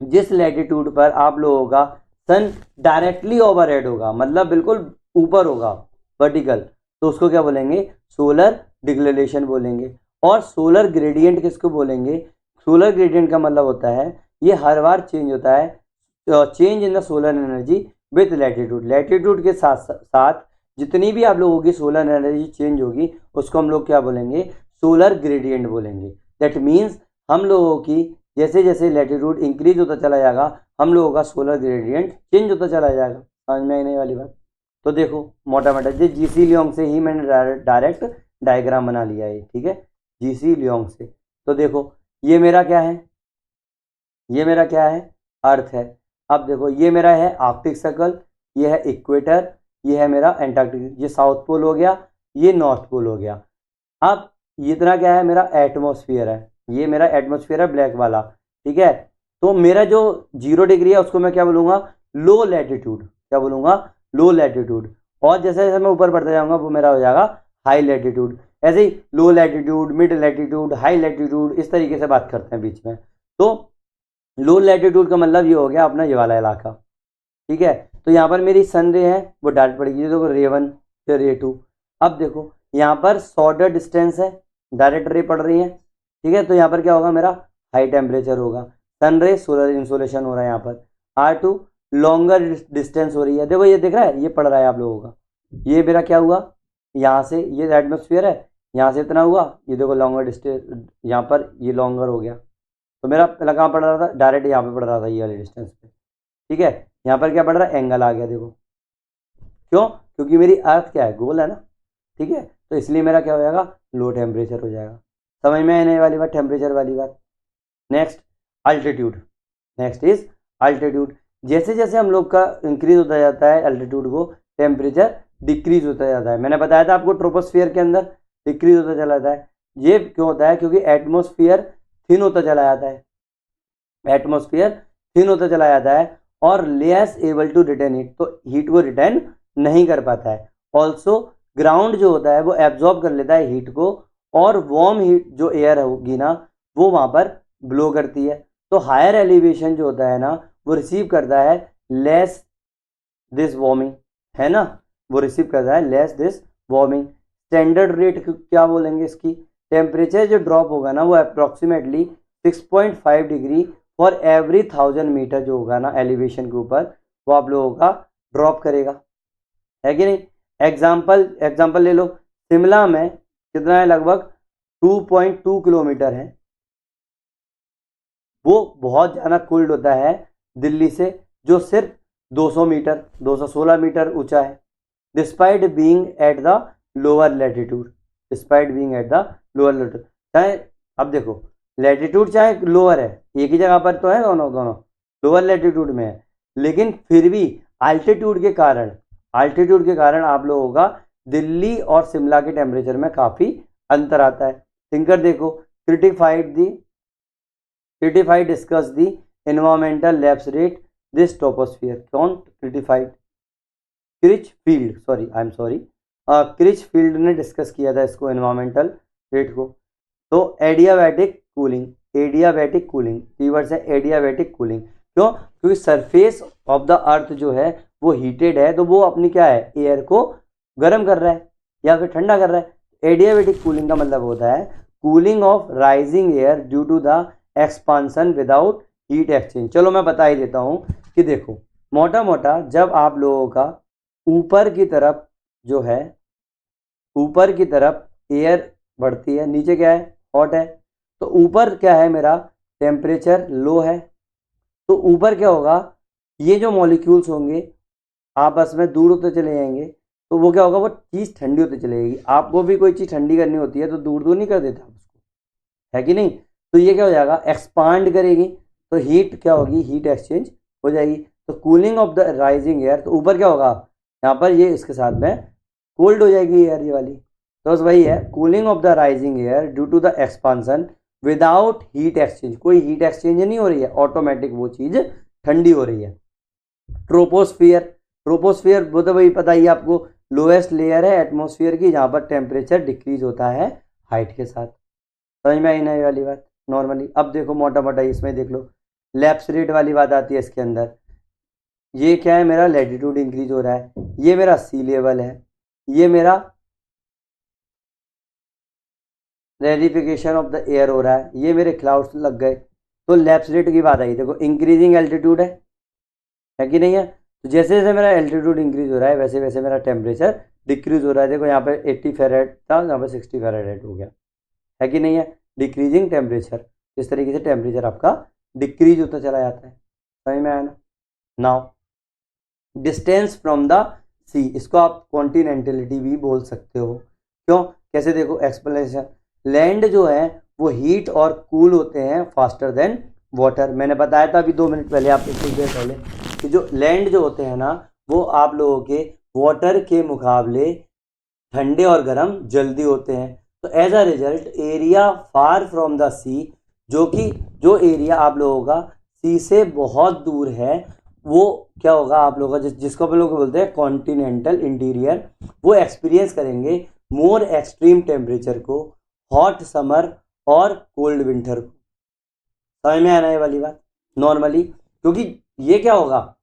जिस लैटिट्यूड पर आप लोगों का सन डायरेक्टली ओवरहेड होगा, मतलब बिल्कुल ऊपर होगा, वर्टिकल, तो उसको क्या बोलेंगे, सोलर डिक्लिनेशन बोलेंगे। और सोलर ग्रेडियंट किसको बोलेंगे, सोलर ग्रेडियंट का मतलब होता है ये हर बार चेंज होता है, change in the solar energy with latitude. Latitude के साथ साथ जितनी भी आप लोगों की सोलर एनर्जी चेंज होगी उसको हम लोग क्या बोलेंगे, सोलर ग्रेडियंट बोलेंगे। दैट मीन्स हम लोगों की जैसे जैसे लैटिट्यूड इंक्रीज होता चला जाएगा, हम लोगों का सोलर ग्रेडियंट चेंज होता चला जाएगा। समझ में आने वाली बात? तो देखो मोटा मोटा जीसी लियोंग से ही मैंने डायरेक्ट डायग्राम बना लिया है, ठीक है, जीसी लियोंग से। तो देखो ये मेरा क्या है, ये मेरा क्या है, अर्थ है। अब देखो ये मेरा है आर्कटिक सर्कल, ये है इक्वेटर, ये है मेरा एंटार्क्टिक, ये साउथ पोल हो गया, ये नॉर्थ पोल हो गया। अब ये इतना क्या है, मेरा एटमोसफियर है, ये मेरा एटमोसफियर है ब्लैक वाला, ठीक है। तो मेरा जो 0 डिग्री है उसको मैं क्या बोलूँगा, लो लैटिट्यूड, क्या बोलूँगा, लो लैटिट्यूड। और जैसे जैसे मैं ऊपर बढ़ता जाऊँगा वो मेरा हो जाएगा हाई लैटिट्यूड। ऐसे ही low latitude, mid latitude, high latitude, इस तरीके से बात करते हैं बीच में। तो लो लैटिट्यूड का मतलब ये हो गया अपना ये वाला इलाका, ठीक है। तो यहाँ पर मेरी सन रे है वो डायरेक्ट पड़ेगी, देखो रे 1 फिर रे 2। अब देखो यहाँ पर शॉर्टर डिस्टेंस है, डायरेक्ट रे पड़ रही है, ठीक है। तो यहाँ पर क्या होगा, मेरा हाई टेम्परेचर होगा। सन रे सोलर इंसोलेशन हो रहा है यहाँ पर। R2 लॉन्गर डिस्टेंस हो रही है, देखो ये दिख रहा है, ये पड़ रहा है आप लोगों का, ये मेरा क्या हुआ, यहाँ से ये एटमोस्फियर है, यहाँ से इतना हुआ, ये देखो लॉन्गर डिस्टेंस, यहाँ पर ये लॉन्गर हो गया, तो मेरा पहला कहाँ पड़ रहा था, डायरेक्ट यहाँ पे पड़ रहा था ये वाले डिस्टेंस पे, ठीक है। यहाँ पर क्या पड़ रहा है, एंगल आ गया, देखो क्यों, क्योंकि मेरी अर्थ क्या है, गोल है ना, ठीक है, तो इसलिए मेरा क्या हो जाएगा, लो टेम्परेचर हो जाएगा। समझ में आने वाली बात, टेम्परेचर वाली बात। Next altitude, next is altitude. जैसे जैसे हम लोग का इंक्रीज होता जाता है अल्टीट्यूड को, टेम्परेचर डिक्रीज होता जाता है। मैंने बताया था आपको ट्रोपोस्फियर के अंदर डिक्रीज होता चला जाता है। ये क्यों होता है, क्योंकि एटमोस्फियर थिन होता चला जाता है, एटमोस्फियर थिन होता चला जाता है और less able to retain heat, तो हीट को रिटेन नहीं कर पाता है। ऑल्सो ग्राउंड जो होता है वो एब्जॉर्ब कर लेता है हीट को, और वार्म हीट जो एयर होगी ना वो वहां पर ब्लो करती है। तो हायर एलिवेशन जो होता है ना वो रिसीव करता है लेस दिस वार्मिंग, है ना, वो रिसीव करता है less this warming. Standard rate क्या बोलेंगे इसकी, टेम्परेचर जो ड्रॉप होगा ना वो approximately 6.5 degree for every 1000 metre जो होगा ना एलिवेशन के ऊपर, वो आप लोगों का ड्रॉप करेगा, है कि नहीं। एग्जाम्पल ले लो, शिमला में कितना है, लगभग 2.2 किलोमीटर है, वो बहुत ज़्यादा कोल्ड होता है दिल्ली से जो सिर्फ 200 मीटर 216 मीटर ऊंचा है, despite being at the lower latitude, despite being at the lower latitude. चाहे अब देखो लैटिट्यूड चाहे लोअर है, एक ही जगह पर तो है, दोनों दोनों लोअर लैटिट्यूड में है, लेकिन फिर भी अल्टीट्यूड के कारण आप लोगों का दिल्ली और शिमला के टेम्परेचर में काफ़ी अंतर आता है। थिंकर देखो, Critchfield discuss the environmental lapse rate this troposphere, कौन क्रिटिफाइड, क्रिचफील्ड ने डिस्कस किया था इसको, एनवायरमेंटल रेट को। तो एडियाबैटिक कूलिंग कीवर्ड्स है, एडियाबैटिक कूलिंग क्यों, क्योंकि सरफेस ऑफ द अर्थ जो है वो हीटेड है, तो वो अपनी क्या है, एयर को गर्म कर रहा है या फिर ठंडा कर रहा है। एडियाबैटिक कूलिंग का मतलब होता है cooling of rising air due to the expansion without heat exchange. चलो मैं बता ही देता हूँ कि देखो मोटा मोटा जब आप लोगों का ऊपर की तरफ जो है, ऊपर की तरफ एयर बढ़ती है, नीचे क्या है, हॉट है, तो ऊपर क्या है, मेरा टेम्परेचर लो है, तो ऊपर क्या होगा, ये जो मॉलिक्यूल्स होंगे आपस में दूर होते चले जाएंगे, तो वो क्या होगा, वो चीज़ ठंडी होती चली जाएगी। आपको भी कोई चीज़ ठंडी करनी होती है तो दूर दूर नहीं कर देता उसको, है कि नहीं। तो ये क्या हो जाएगा, एक्सपांड करेगी, तो हीट क्या होगी, हीट एक्सचेंज हो जाएगी। तो cooling of the rising air, तो ऊपर क्या होगा, यहाँ पर ये इसके साथ में कोल्ड हो जाएगी एयर ये वाली, तो बस वही है, cooling of the rising air due to the expansion without heat exchange, कोई हीट एक्सचेंज नहीं हो रही है, ऑटोमेटिक वो चीज़ ठंडी हो रही है। ट्रोपोस्फियर वो तो वही पता ही आपको, लोएस्ट लेयर है एटमॉस्फेयर की जहाँ पर टेम्परेचर डिक्रीज होता है हाइट के साथ। समझ में आई ना ये वाली बात नॉर्मली। अब देखो मोटा मोटा इसमें देख लो, लैप्स रेट वाली बात आती है इसके अंदर। ये क्या है, मेरा लैटिट्यूड इंक्रीज हो रहा है, ये मेरा सी लेवल है, ये मेरा रेडिफिकेशन ऑफ द एयर हो रहा है, ये मेरे क्लाउड्स लग गए, तो लैप्स रेट की बात आई। देखो इंक्रीजिंग एल्टीट्यूड है कि नहीं है, तो जैसे जैसे मेरा एल्टीट्यूड इंक्रीज हो रहा है वैसे वैसे मेरा टेम्परेचर डिक्रीज हो रहा है। देखो यहाँ पे 80 फ़ारेनहाइट था, यहाँ पे 60 फ़ारेनहाइट हो गया, है कि नहीं है, डिक्रीजिंग टेम्परेचर। इस तरीके से टेम्परेचर आपका डिक्रीज होता चला जाता है। समझ में आया ना। नाउ डिस्टेंस फ्रॉम द सी, इसको आप कॉन्टिनेंटलिटी भी बोल सकते हो। क्यों, कैसे, देखो एक्सप्लेनेशन, लैंड जो है वो हीट और कूल होते हैं फास्टर देन वाटर। मैंने बताया था अभी 2 मिनट पहले, आपको कुछ देर पहले, कि जो लैंड जो होते हैं ना वो आप लोगों के वाटर के मुकाबले ठंडे और गर्म जल्दी होते हैं। तो as a result area far from the sea, जो एरिया आप लोगों का सी से बहुत दूर है, वो क्या होगा आप लोगों का, जिसको हम लोग बोलते हैं कॉन्टिनेंटल इंटीरियर, वो एक्सपीरियंस करेंगे मोर एक्सट्रीम टेम्परेचर को, हॉट समर और कोल्ड विंटर को। समझ में आना ये वाली बात नॉर्मली, क्योंकि ये क्या होगा,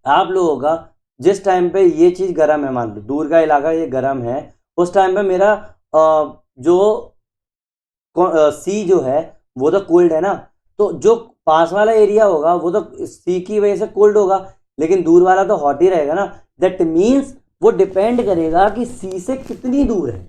आप लोगों का जिस टाइम पे ये चीज़ गर्म है, मान लो दूर का इलाका ये गर्म है, उस टाइम पे मेरा जो सी जो है वो तो कोल्ड है ना, तो जो पास वाला एरिया होगा वो तो सी की वजह से कोल्ड होगा, लेकिन दूर वाला तो हॉट ही रहेगा ना। दैट मीन्स वो डिपेंड करेगा कि सी से कितनी दूर है,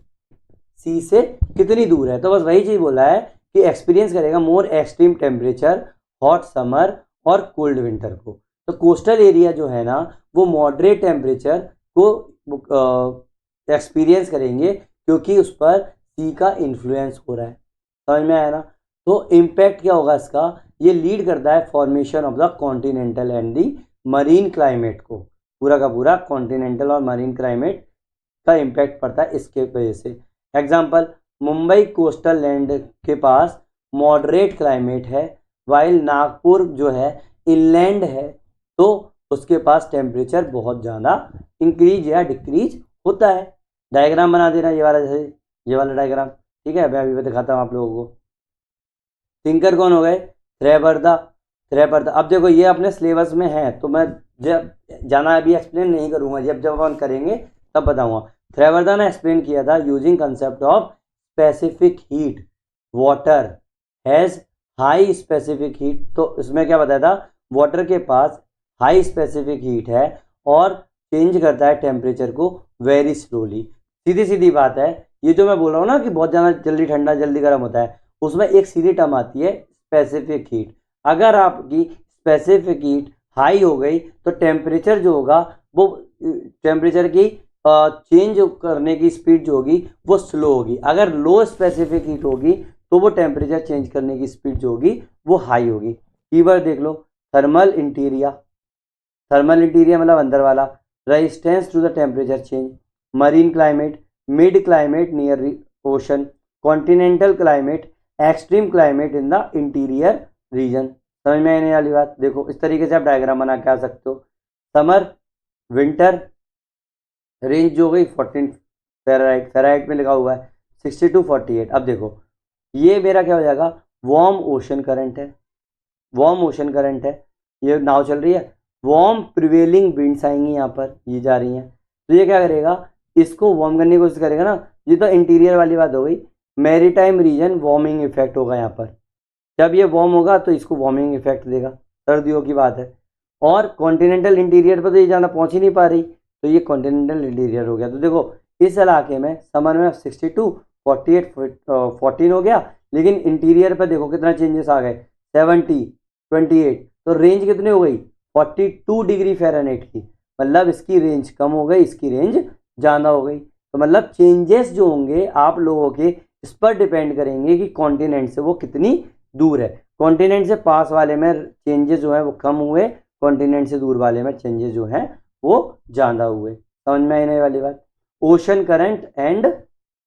सी से कितनी दूर है। तो बस वही चीज बोला है कि एक्सपीरियंस करेगा मोर एक्सट्रीम टेम्परेचर, हॉट समर और कोल्ड विंटर को। तो कोस्टल एरिया जो है ना वो मॉडरेट टेम्परेचर को एक्सपीरियंस करेंगे क्योंकि उस पर सी का इन्फ्लुएंस हो रहा है। समझ में आया ना। तो इम्पैक्ट क्या होगा इसका, ये लीड करता है formation of the continental and the marine climate को। पूरा का पूरा कॉन्टिनेंटल और मरीन क्लाइमेट का इम्पैक्ट पड़ता है इसके वजह से। एग्जाम्पल, मुंबई कोस्टल लैंड के पास मॉडरेट क्लाइमेट है, वाइल नागपुर जो है इनलैंड है, तो उसके पास टेम्परेचर बहुत ज़्यादा इंक्रीज या डिक्रीज होता है। डायग्राम बना देना ये वाला, जैसे ये वाला डायग्राम, ठीक है। मैं अभी दिखाता हूँ आप लोगों को। थिंकर कौन हो गए, त्रेबर्दा। त्रेबर्दा, अब देखो ये अपने सिलेबस में है तो मैं जब जाना अभी एक्सप्लेन नहीं करूंगा, जब जब हम करेंगे तब बताऊंगा। त्रेबर्दा ने एक्सप्लेन किया था using concept of specific heat water has high specific heat. तो इसमें क्या बताया था, वाटर के पास हाई स्पेसिफिक हीट है और चेंज करता है टेम्परेचर को वेरी स्लोली। सीधी सीधी बात है, ये जो मैं बोल रहा हूँ ना कि बहुत ज़्यादा जल्दी ठंडा जल्दी गर्म होता है, उसमें एक सीधी टर्म आती है स्पेसिफिक हीट। अगर आपकी स्पेसिफिक हीट हाई हो गई तो टेम्परेचर जो होगा वो टेम्परेचर की चेंज करने की स्पीड जो होगी वो स्लो होगी। अगर लो स्पेसिफिक हीट होगी तो वो टेम्परेचर चेंज करने की स्पीड जो होगी वो हाई होगी। कीवर्ड देख लो, थर्मल इंटीरिया, थर्मल इंटीरिया मतलब अंदर वाला, resistance to the temperature change, marine climate, mid climate near ocean, continental climate, extreme climate in the interior region. समझ में आने वाली बात। देखो इस तरीके से आप डायग्राम बना के आ सकते हो। समर, विंटर, रेंज जो हो गई 14 फेराइट, फेराइट में लिखा हुआ है 60 to 48। अब देखो ये मेरा क्या हो जाएगा, वार्म ओशन करंट है, वार्म ओशन करंट है, ये नाव चल रही है, वार्म प्रिवेलिंग विंड्स आएंगी यहाँ पर, ये जा रही हैं, तो ये क्या करेगा, इसको वार्म करने की कोशिश करेगा ना। ये तो इंटीरियर वाली बात हो गई। मैरीटाइम रीजन वार्मिंग इफेक्ट होगा यहाँ पर, जब ये वार्म होगा तो इसको वार्मिंग इफेक्ट देगा, सर्दियों की बात है। और कॉन्टिनेंटल इंटीरियर पर तो ये ज़्यादा पहुँच ही नहीं पा रही, तो ये कॉन्टिनेंटल इंटीरियर हो गया। तो देखो इस इलाके में समर में 62, 48, 14 हो गया, लेकिन इंटीरियर पर देखो कितना चेंजेस आ गए, 70, 28। तो रेंज कितनी हो गई, 42 डिग्री फ़ारेनहाइट की, मतलब इसकी रेंज कम हो गई, इसकी रेंज ज़्यादा हो गई। तो मतलब चेंजेस जो होंगे आप लोगों के इस पर डिपेंड करेंगे कि कॉन्टिनेंट से वो कितनी दूर है। कॉन्टिनेंट से पास वाले में चेंजेस जो है वो कम हुए, कॉन्टिनेंट से दूर वाले में चेंजेस जो हैं वो ज़्यादा हुए। समझ में आने वाली बात। ओशन करंट एंड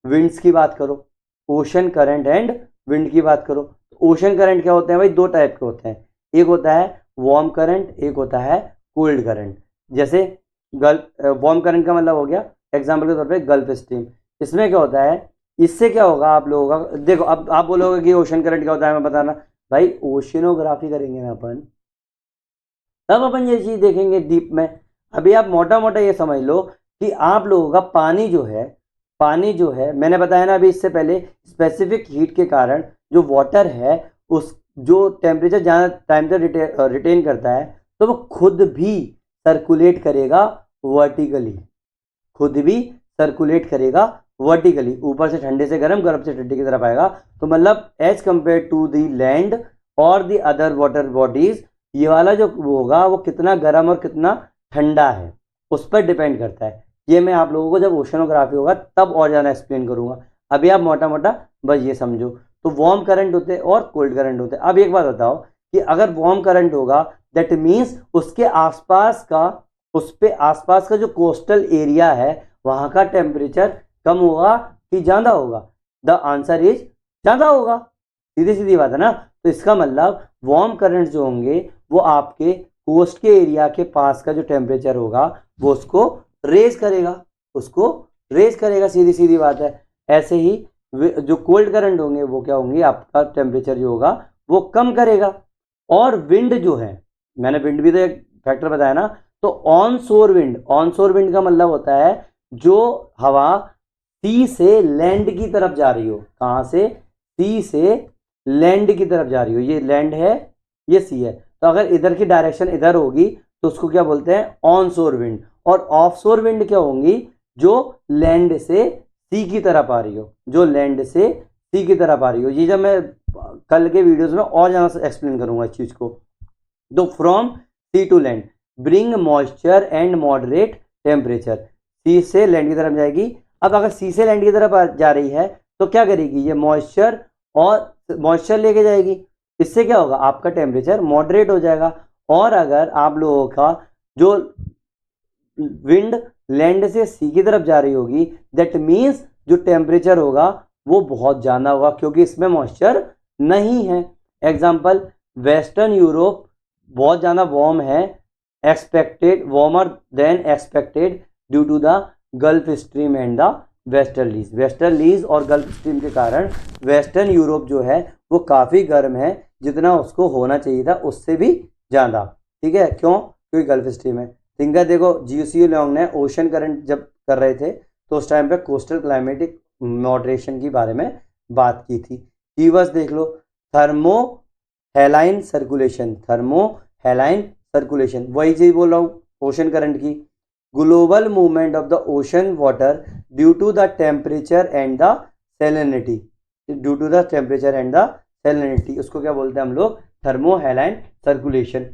विंड्स की बात करो, ओशन करंट एंड विंड की बात करो। ओशन करंट क्या होते हैं भाई, दो टाइप के होते हैं, एक होता है वार्म करंट, एक होता है कोल्ड करंट। जैसे गल्फ, वार्म करंट का मतलब हो गया एग्जाम्पल के तौर पे गल्फ स्ट्रीम। इसमें क्या होता है, इससे क्या होगा आप लोगों का, देखो अब आप बोलोगे कि ओशन करंट क्या होता है, मैं बताना भाई, ओशिनोग्राफी करेंगे ना अपन, तब अपन ये चीज देखेंगे डीप में। अभी आप मोटा मोटा ये समझ लो कि आप लोगों का पानी जो है, पानी जो है मैंने बताया ना अभी इससे पहले, स्पेसिफिक हीट के कारण जो वाटर है उस जो टेम्परेचर ज़्यादा टाइम तक रिटेन करता है तो वो खुद भी सर्कुलेट करेगा वर्टिकली, खुद भी सर्कुलेट करेगा वर्टिकली, ऊपर से ठंडे से गर्म, गर्म से ठंडे की तरफ आएगा। तो मतलब as compare to the land और दी अदर वाटर बॉडीज, ये वाला जो वो होगा वो कितना गर्म और कितना ठंडा है उस पर डिपेंड करता है। ये मैं आप लोगों को जब ओशनोग्राफी होगा तब और ज़्यादा एक्सप्लेन करूंगा, अभी आप मोटा मोटा बस ये समझो। तो वार्म करंट होते हैं और कोल्ड करंट होते हैं। अब एक बात बताओ कि अगर वार्म करंट होगा दैट मीन्स उसके आसपास का, उस पे आसपास का जो कोस्टल एरिया है वहां का टेम्परेचर कम होगा कि ज़्यादा होगा, द आंसर इज ज़्यादा होगा। सीधी सीधी बात है ना। तो इसका मतलब वार्म करंट जो होंगे वो आपके कोस्ट के एरिया के पास का जो टेम्परेचर होगा वो उसको रेज करेगा, उसको रेज करेगा, सीधी सीधी बात है। ऐसे ही जो कोल्ड करंट होंगे वो क्या होंगे, आपका टेम्परेचर जो होगा वो कम करेगा। और विंड जो है, मैंने विंड भी तो एक फैक्टर बताया ना, तो ऑन शोर विंड, ऑन शोर विंड का मतलब होता है जो हवा सी से लैंड की तरफ जा रही हो, कहाँ से, सी से लैंड की तरफ जा रही हो, ये लैंड है, ये सी है। तो अगर इधर की डायरेक्शन इधर होगी तो उसको क्या बोलते हैं, ऑन शोर विंड। और ऑफ शोर विंड क्या होंगी, जो लैंड से सी की तरफ आ रही हो, जो लैंड से सी की तरफ आ रही हो। ये जब मैं कल के वीडियोस में और ज़्यादा एक्सप्लेन करूंगा इस चीज़ को। तो from sea to land bring moisture and moderate temperature, sea से लैंड की तरफ जाएगी। अब अगर सी से लैंड की तरफ जा रही है तो क्या करेगी, ये मॉइस्चर और मॉइस्चर लेके जाएगी। इससे क्या होगा, आपका टेम्परेचर मॉडरेट हो जाएगा। और अगर आप लोगों का जो विंड लैंड से सी की तरफ जा रही होगी, दैट मीन्स जो टेम्परेचर होगा वो बहुत ज़्यादा होगा, क्योंकि इसमें मॉइस्चर नहीं है। एग्जाम्पल, वेस्टर्न यूरोप बहुत ज़्यादा वार्म है, expected warmer than expected due to the Gulf Stream and the westerlies. Westerlies और गल्फ स्ट्रीम के कारण वेस्टर्न यूरोप जो है वो काफ़ी गर्म है, जितना उसको होना चाहिए था उससे भी ज़्यादा। ठीक है, क्यों, क्योंकि गल्फ स्ट्रीम है। थिंकर देखो, जीसीयू लॉन्ग ने ओशन करंट जब कर रहे थे तो उस टाइम पे कोस्टल क्लाइमेटिक मॉडरेशन के बारे में बात की थी। कीवर्ड्स देख लो, thermohaline circulation, thermohaline circulation, वही चीज बोल रहा हूँ ओशन करंट की। Global movement of the ocean water due to the temperature and the salinity, due to the temperature and the salinity, उसको क्या बोलते हैं हम लोग, थर्मो हेलाइन सर्कुलेशन।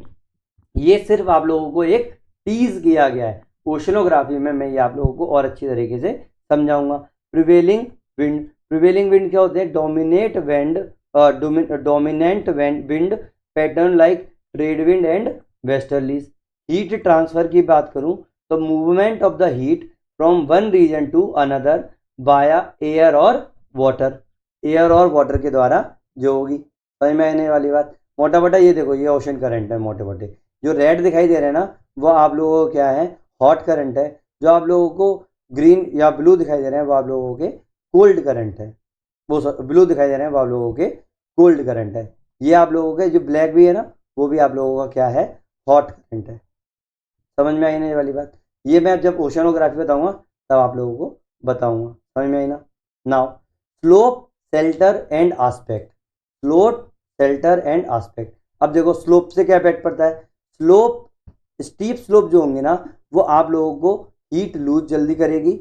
ये सिर्फ आप लोगों को एक टीज किया गया है, ओशनोग्राफी में मैं ये आप लोगों को और अच्छी तरीके से समझाऊंगा। प्रिवेलिंग विंड, प्रिवेलिंग विंड क्या होते हैं, dominate wind, dominant wind pattern like trade wind and westerlies. Heat transfer की बात करूं तो movement of the heat from one region to another via air और वाटर, एयर और वाटर के द्वारा जो होगी। समझ में आने वाली बात। मोटा मोटा ये देखो, ये ओशन करंट है, मोटे मोटे जो रेड दिखाई दे रहे हैं ना, वो आप लोगों को क्या है, हॉट करंट है। जो आप लोगों को ग्रीन या ब्लू दिखाई दे रहे हैं वो आप लोगों के कोल्ड करंट है। वो ब्लू दिखाई दे रहे हैं वो आप लोगों के कोल्ड करंट है। ये आप लोगों के जो ब्लैक भी है ना, वो भी आप लोगों का क्या है, हॉट करंट है। समझ में आई ना ये वाली बात। ये मैं जब ओशनोग्राफी बताऊंगा तब आप लोगों को बताऊंगा। समझ में आई ना। Now slope, shelter and aspect, slope, shelter and aspect. अब देखो स्लोप से क्या इफेक्ट पड़ता है, स्लोप, स्टीप स्लोप जो होंगे ना, वो आप लोगों को हीट लूज जल्दी करेगी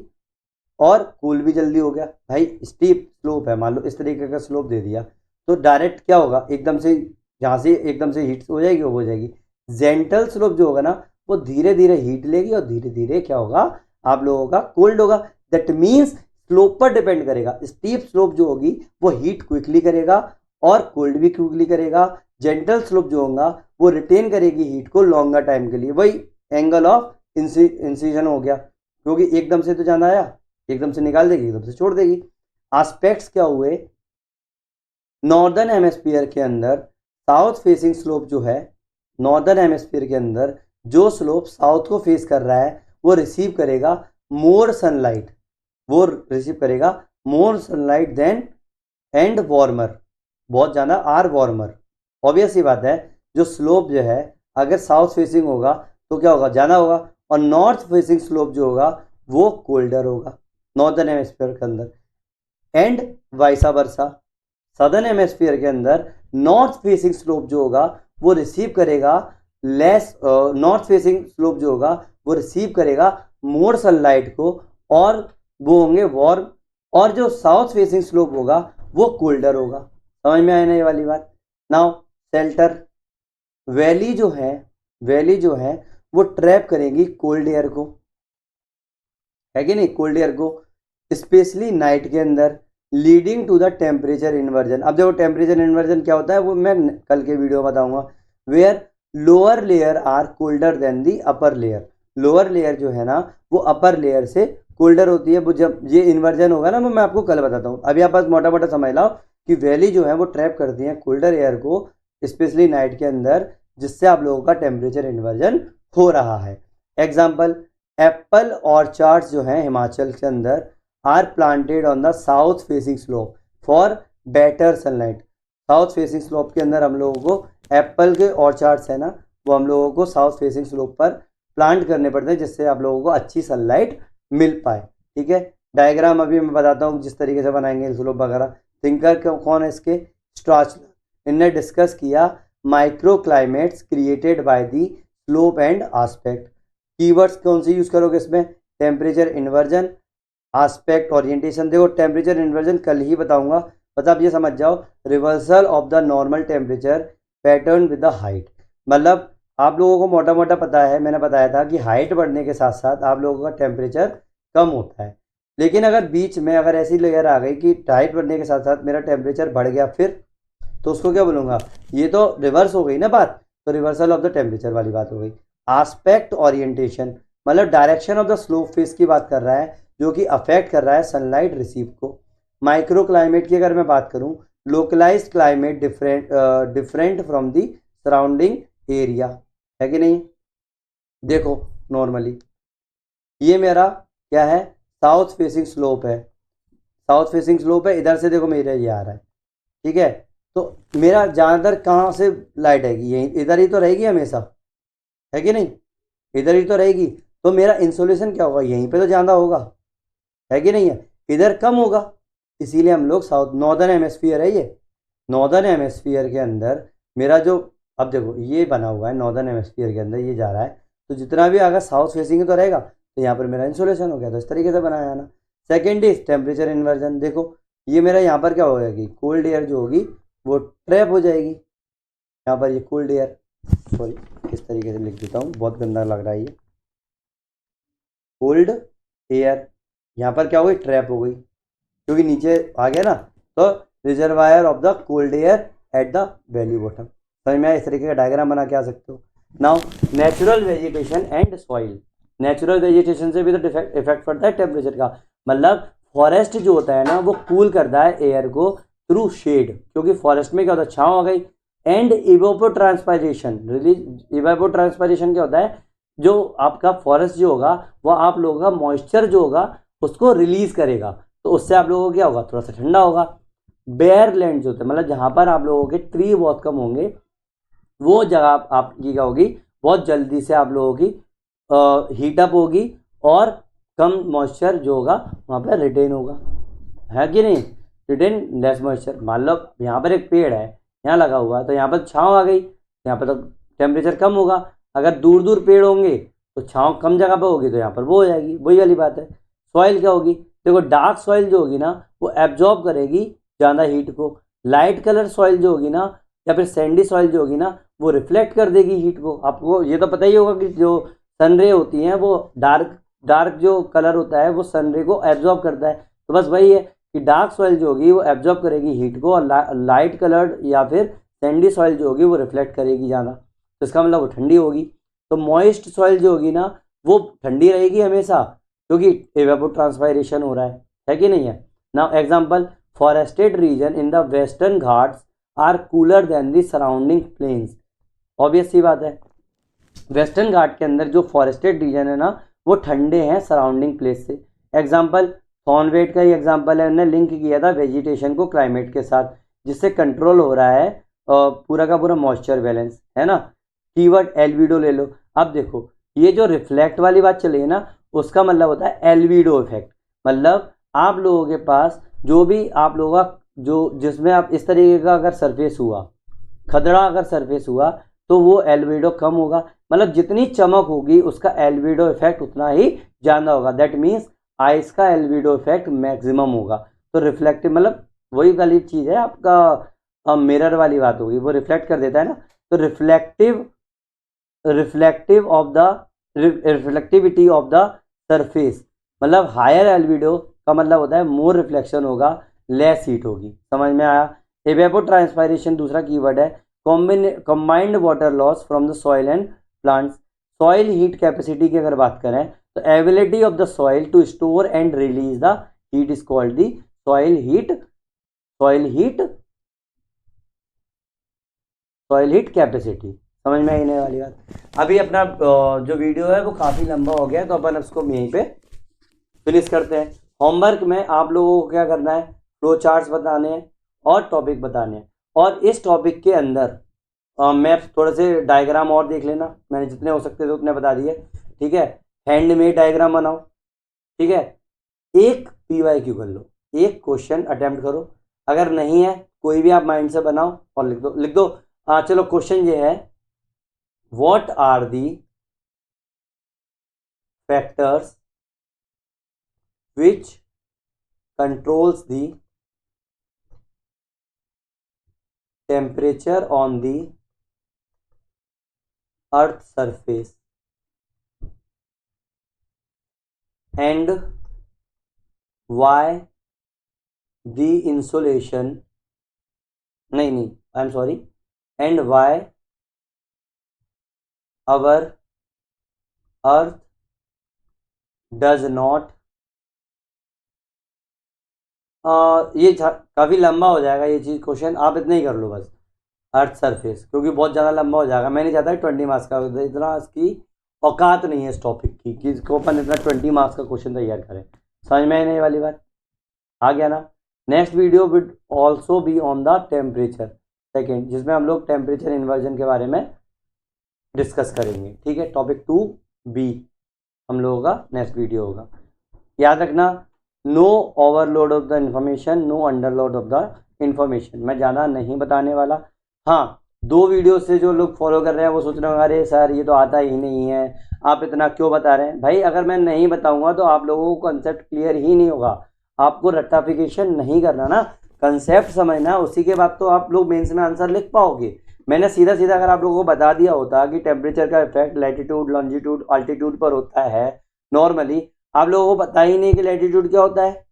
और कूल भी जल्दी हो गया। भाई स्टीप स्लोप है, मान लो इस तरीके का स्लोप दे दिया तो डायरेक्ट क्या होगा, एकदम से जहाँ से एकदम से हीट हो जाएगी वो हो जाएगी। जेंटल स्लोप जो होगा ना, वो धीरे धीरे हीट लेगी और धीरे धीरे क्या होगा, आप लोगों का कोल्ड होगा। दैट मीन्स स्लोप पर डिपेंड करेगा। स्टीप स्लोप जो होगी वो हीट क्विकली करेगा और कोल्ड भी क्विकली करेगा। जेंटल स्लोप जो होगा वो रिटेन करेगी हीट को लॉन्गर टाइम के लिए। वही एंगल ऑफ इंसिजन हो गया, क्योंकि एकदम से तो जाना आया, एकदम से निकाल देगी, एकदम से छोड़ देगी। एस्पेक्ट्स क्या हुए, नॉर्दर्न हेमिस्फीयर के अंदर साउथ फेसिंग स्लोप जो है, नॉर्दर्न हेमिस्फीयर के अंदर जो स्लोप साउथ को फेस कर रहा है वो रिसीव करेगा मोर सनलाइट, वो रिसीव करेगा more sunlight than and warmer, बहुत ज़्यादा आर वार्मर। ऑब्वियस ही बात है, जो स्लोप जो है अगर साउथ फेसिंग होगा तो क्या होगा, ज़्यादा होगा, और नॉर्थ फेसिंग स्लोप जो होगा वो कोल्डर होगा नॉर्दर्न हेमिस्फीयर के अंदर। एंड वाइसा वर्सा, सदर्न हेमिस्फीयर के अंदर नॉर्थ फेसिंग स्लोप जो होगा वो रिसीव करेगा लेस, नॉर्थ फेसिंग स्लोप जो होगा वो रिसीव करेगा मोर सनलाइट को और वो होंगे वार्म, और जो साउथ फेसिंग स्लोप होगा वो कोल्डर होगा। समझ में आया ना ये वाली बात। नाउ शेल्टर, वैली जो है, वैली जो है वो ट्रैप करेंगी कोल्ड एयर को, है कि नहीं, कोल्ड एयर को, स्पेशली नाइट के अंदर, leading to the temperature inversion. अब देखो टेम्परेचर इन्वर्जन क्या होता है वो मैं कल के वीडियो में बताऊंगा। Where lower layer are colder than the upper layer, lower layer जो है ना वो अपर लेयर से कोल्डर होती है। वो जब ये इन्वर्जन होगा ना वो मैं आपको कल बताता हूँ। अभी आप बस मोटा मोटा समझ लो कि वैली जो है वो ट्रैप करती है कोल्डर एयर को स्पेशली नाइट के अंदर, जिससे आप लोगों का टेम्परेचर इन्वर्जन हो रहा है। एग्जाम्पल, एप्पल ऑर्चार्ड्स जो हैं हिमाचल के अंदर are planted on the south facing slope for better sunlight. South facing slope के अंदर हम लोगों को एप्पल के ऑर्चार्ड्स है ना वो हम लोगों को साउथ फेसिंग स्लोप पर प्लांट करने पड़ते हैं, जिससे आप लोगों को अच्छी सनलाइट मिल पाए। ठीक है, डायग्राम अभी मैं बताता हूँ जिस तरीके से बनाएंगे स्लोप वगैरह। थिंकर कौन है इसके, स्ट्राचलर, इनने डिस्कस किया micro climates created by the slope and aspect. Keywords कौन से यूज करोगे इसमें? Temperature inversion, aspect orientation. देखो टेम्परेचर इन्वर्जन कल ही बताऊंगा, बस आप ये समझ जाओ, reversal of the normal temperature pattern with the height. मतलब आप लोगों को मोटा मोटा पता है, मैंने बताया था कि हाइट बढ़ने के साथ साथ आप लोगों का टेम्परेचर कम होता है, लेकिन अगर बीच में अगर ऐसी लेयर आ गई कि हाइट बढ़ने के साथ साथ मेरा टेम्परेचर बढ़ गया, फिर तो उसको क्या बोलूँगा? ये तो रिवर्स हो गई ना बात, तो रिवर्सल ऑफ द टेम्परेचर वाली बात हो गई। आस्पेक्ट ओरिएंटेशन मतलब direction of the slope face की बात कर रहा है, जो कि अफेक्ट कर रहा है सनलाइट रिसीव को। माइक्रो क्लाइमेट की अगर मैं बात करूं, localised climate different from the surrounding area, है कि नहीं? देखो नॉर्मली ये मेरा क्या है? साउथ फेसिंग स्लोप है, साउथ फेसिंग स्लोप है, इधर से देखो मेरा ये आ रहा है, ठीक है? तो मेरा ज़्यादातर कहाँ से लाइट आएगी? यहीं इधर ही तो रहेगी हमेशा, है कि नहीं? इधर ही तो रहेगी, तो मेरा इंसोलेशन क्या होगा? यहीं पे तो ज़्यादा होगा, है कि नहीं है? इधर कम होगा, इसीलिए हम लोग साउथ नॉर्दर्न हेमिस्फीयर है ये, नॉर्दर्न हेमिस्फीयर के अंदर मेरा जो, अब देखो ये बना हुआ है नॉर्दर्न हेमिस्फीयर के अंदर, ये जा रहा है, तो जितना भी अगर साउथ फेसिंग तो रहेगा, तो यहाँ पर मेरा इंसोलेशन हो गया, तो इस तरीके से बनाया ना। Second is temperature inversion. देखो ये मेरा यहाँ पर क्या हो जाएगी? कोल्ड एयर जो होगी वो ट्रैप हो जाएगी यहाँ पर, ये कोल्ड एयर, सॉरी इस तरीके से लिख देता हूँ, बहुत गंदा लग रहा है ये, कोल्ड एयर यहाँ पर क्या हो गई? ट्रैप हो गई, क्योंकि नीचे आ गया ना, तो reservoir of the cold air at the valley bottom. समझ में आया? इस तरीके का डायग्राम बना के आ सकते हो। Now natural vegetation and soil. Natural vegetation से भी तो इफेक्ट पड़ता है टेम्परेचर का, मतलब फॉरेस्ट जो होता है ना वो कूल करता है एयर को थ्रू शेड, क्योंकि फॉरेस्ट में क्या होता है? छाँव आ गई। एंड इवेपोट्रांसपायरेशन, रिलीज इवेपोट्रांसपायरेशन क्या होता है? जो आपका फॉरेस्ट जो होगा वो आप लोगों का मॉइस्चर जो होगा उसको रिलीज करेगा, तो उससे आप लोगों को क्या होगा? थोड़ा सा ठंडा होगा। बेयर लैंड जो होते हैं, मतलब जहां पर आप लोगों के ट्री बहुत कम होंगे, वो जगह आपकी क्या होगी? बहुत जल्दी से आप लोगों की हीटअप होगी, और कम मॉइस्चर जो होगा वहां पर रिटेन होगा, है कि नहीं? Retain less moisture. मान लो यहाँ पर एक पेड़ है, यहाँ लगा हुआ है, तो यहाँ पर छाँव आ गई, यहाँ पर तो टेम्परेचर कम होगा। अगर दूर दूर पेड़ होंगे तो छाँव कम जगह पर होगी, तो यहाँ पर वो हो जाएगी, वही वाली बात है। सॉइल क्या होगी? देखो डार्क सॉइल जो होगी ना वो एब्जॉर्ब करेगी ज़्यादा हीट को, लाइट कलर सॉइल जो होगी ना या फिर सैंडी सॉइल जो होगी ना वो रिफ्लेक्ट कर देगी हीट को। आपको ये तो पता ही होगा कि जो सनरे होती हैं वो डार्क डार्क जो कलर होता है वो सनरे को एब्जॉर्ब करता है, तो बस वही है कि डार्क सॉइल जो होगी वो एब्जॉर्ब करेगी हीट को, और लाइट कलर्ड या फिर सैंडी सॉइल जो होगी वो रिफ्लेक्ट करेगी ज़्यादा, तो इसका मतलब वो ठंडी होगी। तो मॉइस्ट सॉइल जो होगी ना वो ठंडी रहेगी हमेशा, क्योंकि इवेपोट्रांसपायरेशन हो रहा है कि नहीं है? Now example, forested region in the Western Ghats are cooler than the surrounding plains. Obvious सी बात है, वेस्टर्न घाट के अंदर जो फॉरेस्टेड रीजन है ना वो ठंडे हैं सराउंडिंग प्लेस से। एग्जांपल थॉर्नवेट का ही एग्जांपल है, उन्होंने लिंक किया था वेजिटेशन को क्लाइमेट के साथ, जिससे कंट्रोल हो रहा है पूरा का पूरा मॉइस्चर बैलेंस, है ना? कीवर्ड एल्बिडो ले लो। अब देखो ये जो रिफ्लेक्ट वाली बात चली है ना उसका मतलब होता है एल्बिडो इफेक्ट, मतलब आप लोगों के पास जो भी आप लोगों का जो जिसमें आप इस तरीके का अगर सरफेस हुआ, खदड़ा अगर सरफेस हुआ, तो वो एल्बिडो कम होगा, मतलब जितनी चमक होगी उसका एल्बिडो इफेक्ट उतना ही ज़्यादा होगा। दैट मीन्स आइस का एल्बिडो इफेक्ट मैक्सिमम होगा। तो रिफ्लेक्टिव मतलब वही वाली चीज़ है, आपका मिरर वाली बात होगी, वो रिफ्लेक्ट कर देता है ना। तो reflective of the reflectivity of the surface, मतलब हायर एल्बिडो का मतलब होता है मोर रिफ्लेक्शन होगा, लेस हीट होगी। समझ में आया? इवेपोट्रांसपायरेशन दूसरा कीवर्ड है। Combined water loss from the soil and plants. Soil heat capacity की अगर बात करें तो ability of the soil to store and release the heat is called the soil heat capacity. समझ में आने वाली बात? अभी अपना जो वीडियो है वो काफ़ी लंबा हो गया, तो अपन उसको यहीं पे फिनिश करते हैं। होमवर्क में आप लोगों को क्या करना है? फ्लो चार्ट्स बताने हैं और टॉपिक बताने हैं, और इस टॉपिक के अंदर मैं थोड़े से डायग्राम और देख लेना, मैंने जितने हो सकते थे उतने बता दिए, ठीक है? हैंडमेड डायग्राम बनाओ, ठीक है? एक PYQ कर लो, एक क्वेश्चन अटेम्प्ट करो, अगर नहीं है कोई भी आप माइंड से बनाओ और लिख दो। चलो क्वेश्चन ये है, what are the factors which controls the temperature on the earth surface and why the insulation नहीं I am sorry and why our earth does not ये काफ़ी लंबा हो जाएगा ये चीज़ क्वेश्चन, आप इतना ही कर लो बस, अर्थ सरफेस, क्योंकि बहुत ज़्यादा लंबा हो जाएगा। मैं नहीं चाहता 20 मार्क्स का, इतना इसकी औकात नहीं है इस टॉपिक की कि इसको अपन इतना 20 मार्क्स का क्वेश्चन तैयार करें। समझ में आने ये वाली बात आ गया ना। Next video will also be on the temperature second, जिसमें हम लोग टेम्परेचर इन्वर्जन के बारे में डिस्कस करेंगे। ठीक है, टॉपिक 2B हम लोगों का नेक्स्ट वीडियो होगा। याद रखना, no overload of the information, no underload of the information. मैं ज़्यादा नहीं बताने वाला। हाँ, 2 वीडियो से जो लोग फॉलो कर रहे हैं वो सोच रहे होंगे अरे सर ये तो आता ही नहीं है, आप इतना क्यों बता रहे हैं। भाई अगर मैं नहीं बताऊंगा तो आप लोगों को कंसेप्ट क्लियर ही नहीं होगा, आपको रट्टाफिकेशन नहीं करना ना, कंसेप्ट समझना, उसी के बाद तो आप लोग मेंस में आंसर लिख पाओगे। मैंने सीधा सीधा अगर आप लोगों को बता दिया होता कि टेम्परेचर का इफेक्ट लैटिट्यूड, लॉन्जिट्यूड, अल्टीट्यूड पर होता है नॉर्मली, आप लोगों को पता ही नहीं कि लैटिट्यूड क्या होता है,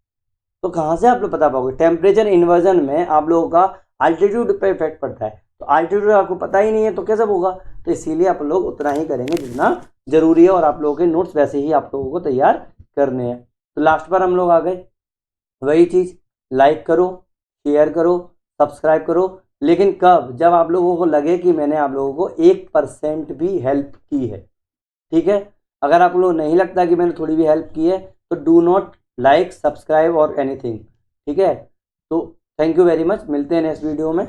तो कहाँ से आप लोग बता पाओगे। टेम्परेचर इन्वर्जन में आप लोगों का अल्टीट्यूड पे इफेक्ट पड़ता है, तो अल्टीट्यूड आपको पता ही नहीं है तो कैसे होगा। तो इसीलिए आप लोग उतना ही करेंगे जितना जरूरी है, और आप लोगों के नोट्स वैसे ही आप लोगों को तैयार करने हैं। तो लास्ट पर हम लोग आ गए वही चीज़, लाइक करो, शेयर करो, सब्सक्राइब करो, लेकिन कब, जब आप लोगों को लगे कि मैंने आप लोगों को 1% भी हेल्प की है। ठीक है, अगर आप लोग नहीं लगता कि मैंने थोड़ी भी हेल्प की है तो डू नॉट लाइक, सब्सक्राइब और एनीथिंग। ठीक है, तो थैंक यू वेरी मच, मिलते हैं नेक्स्ट वीडियो में।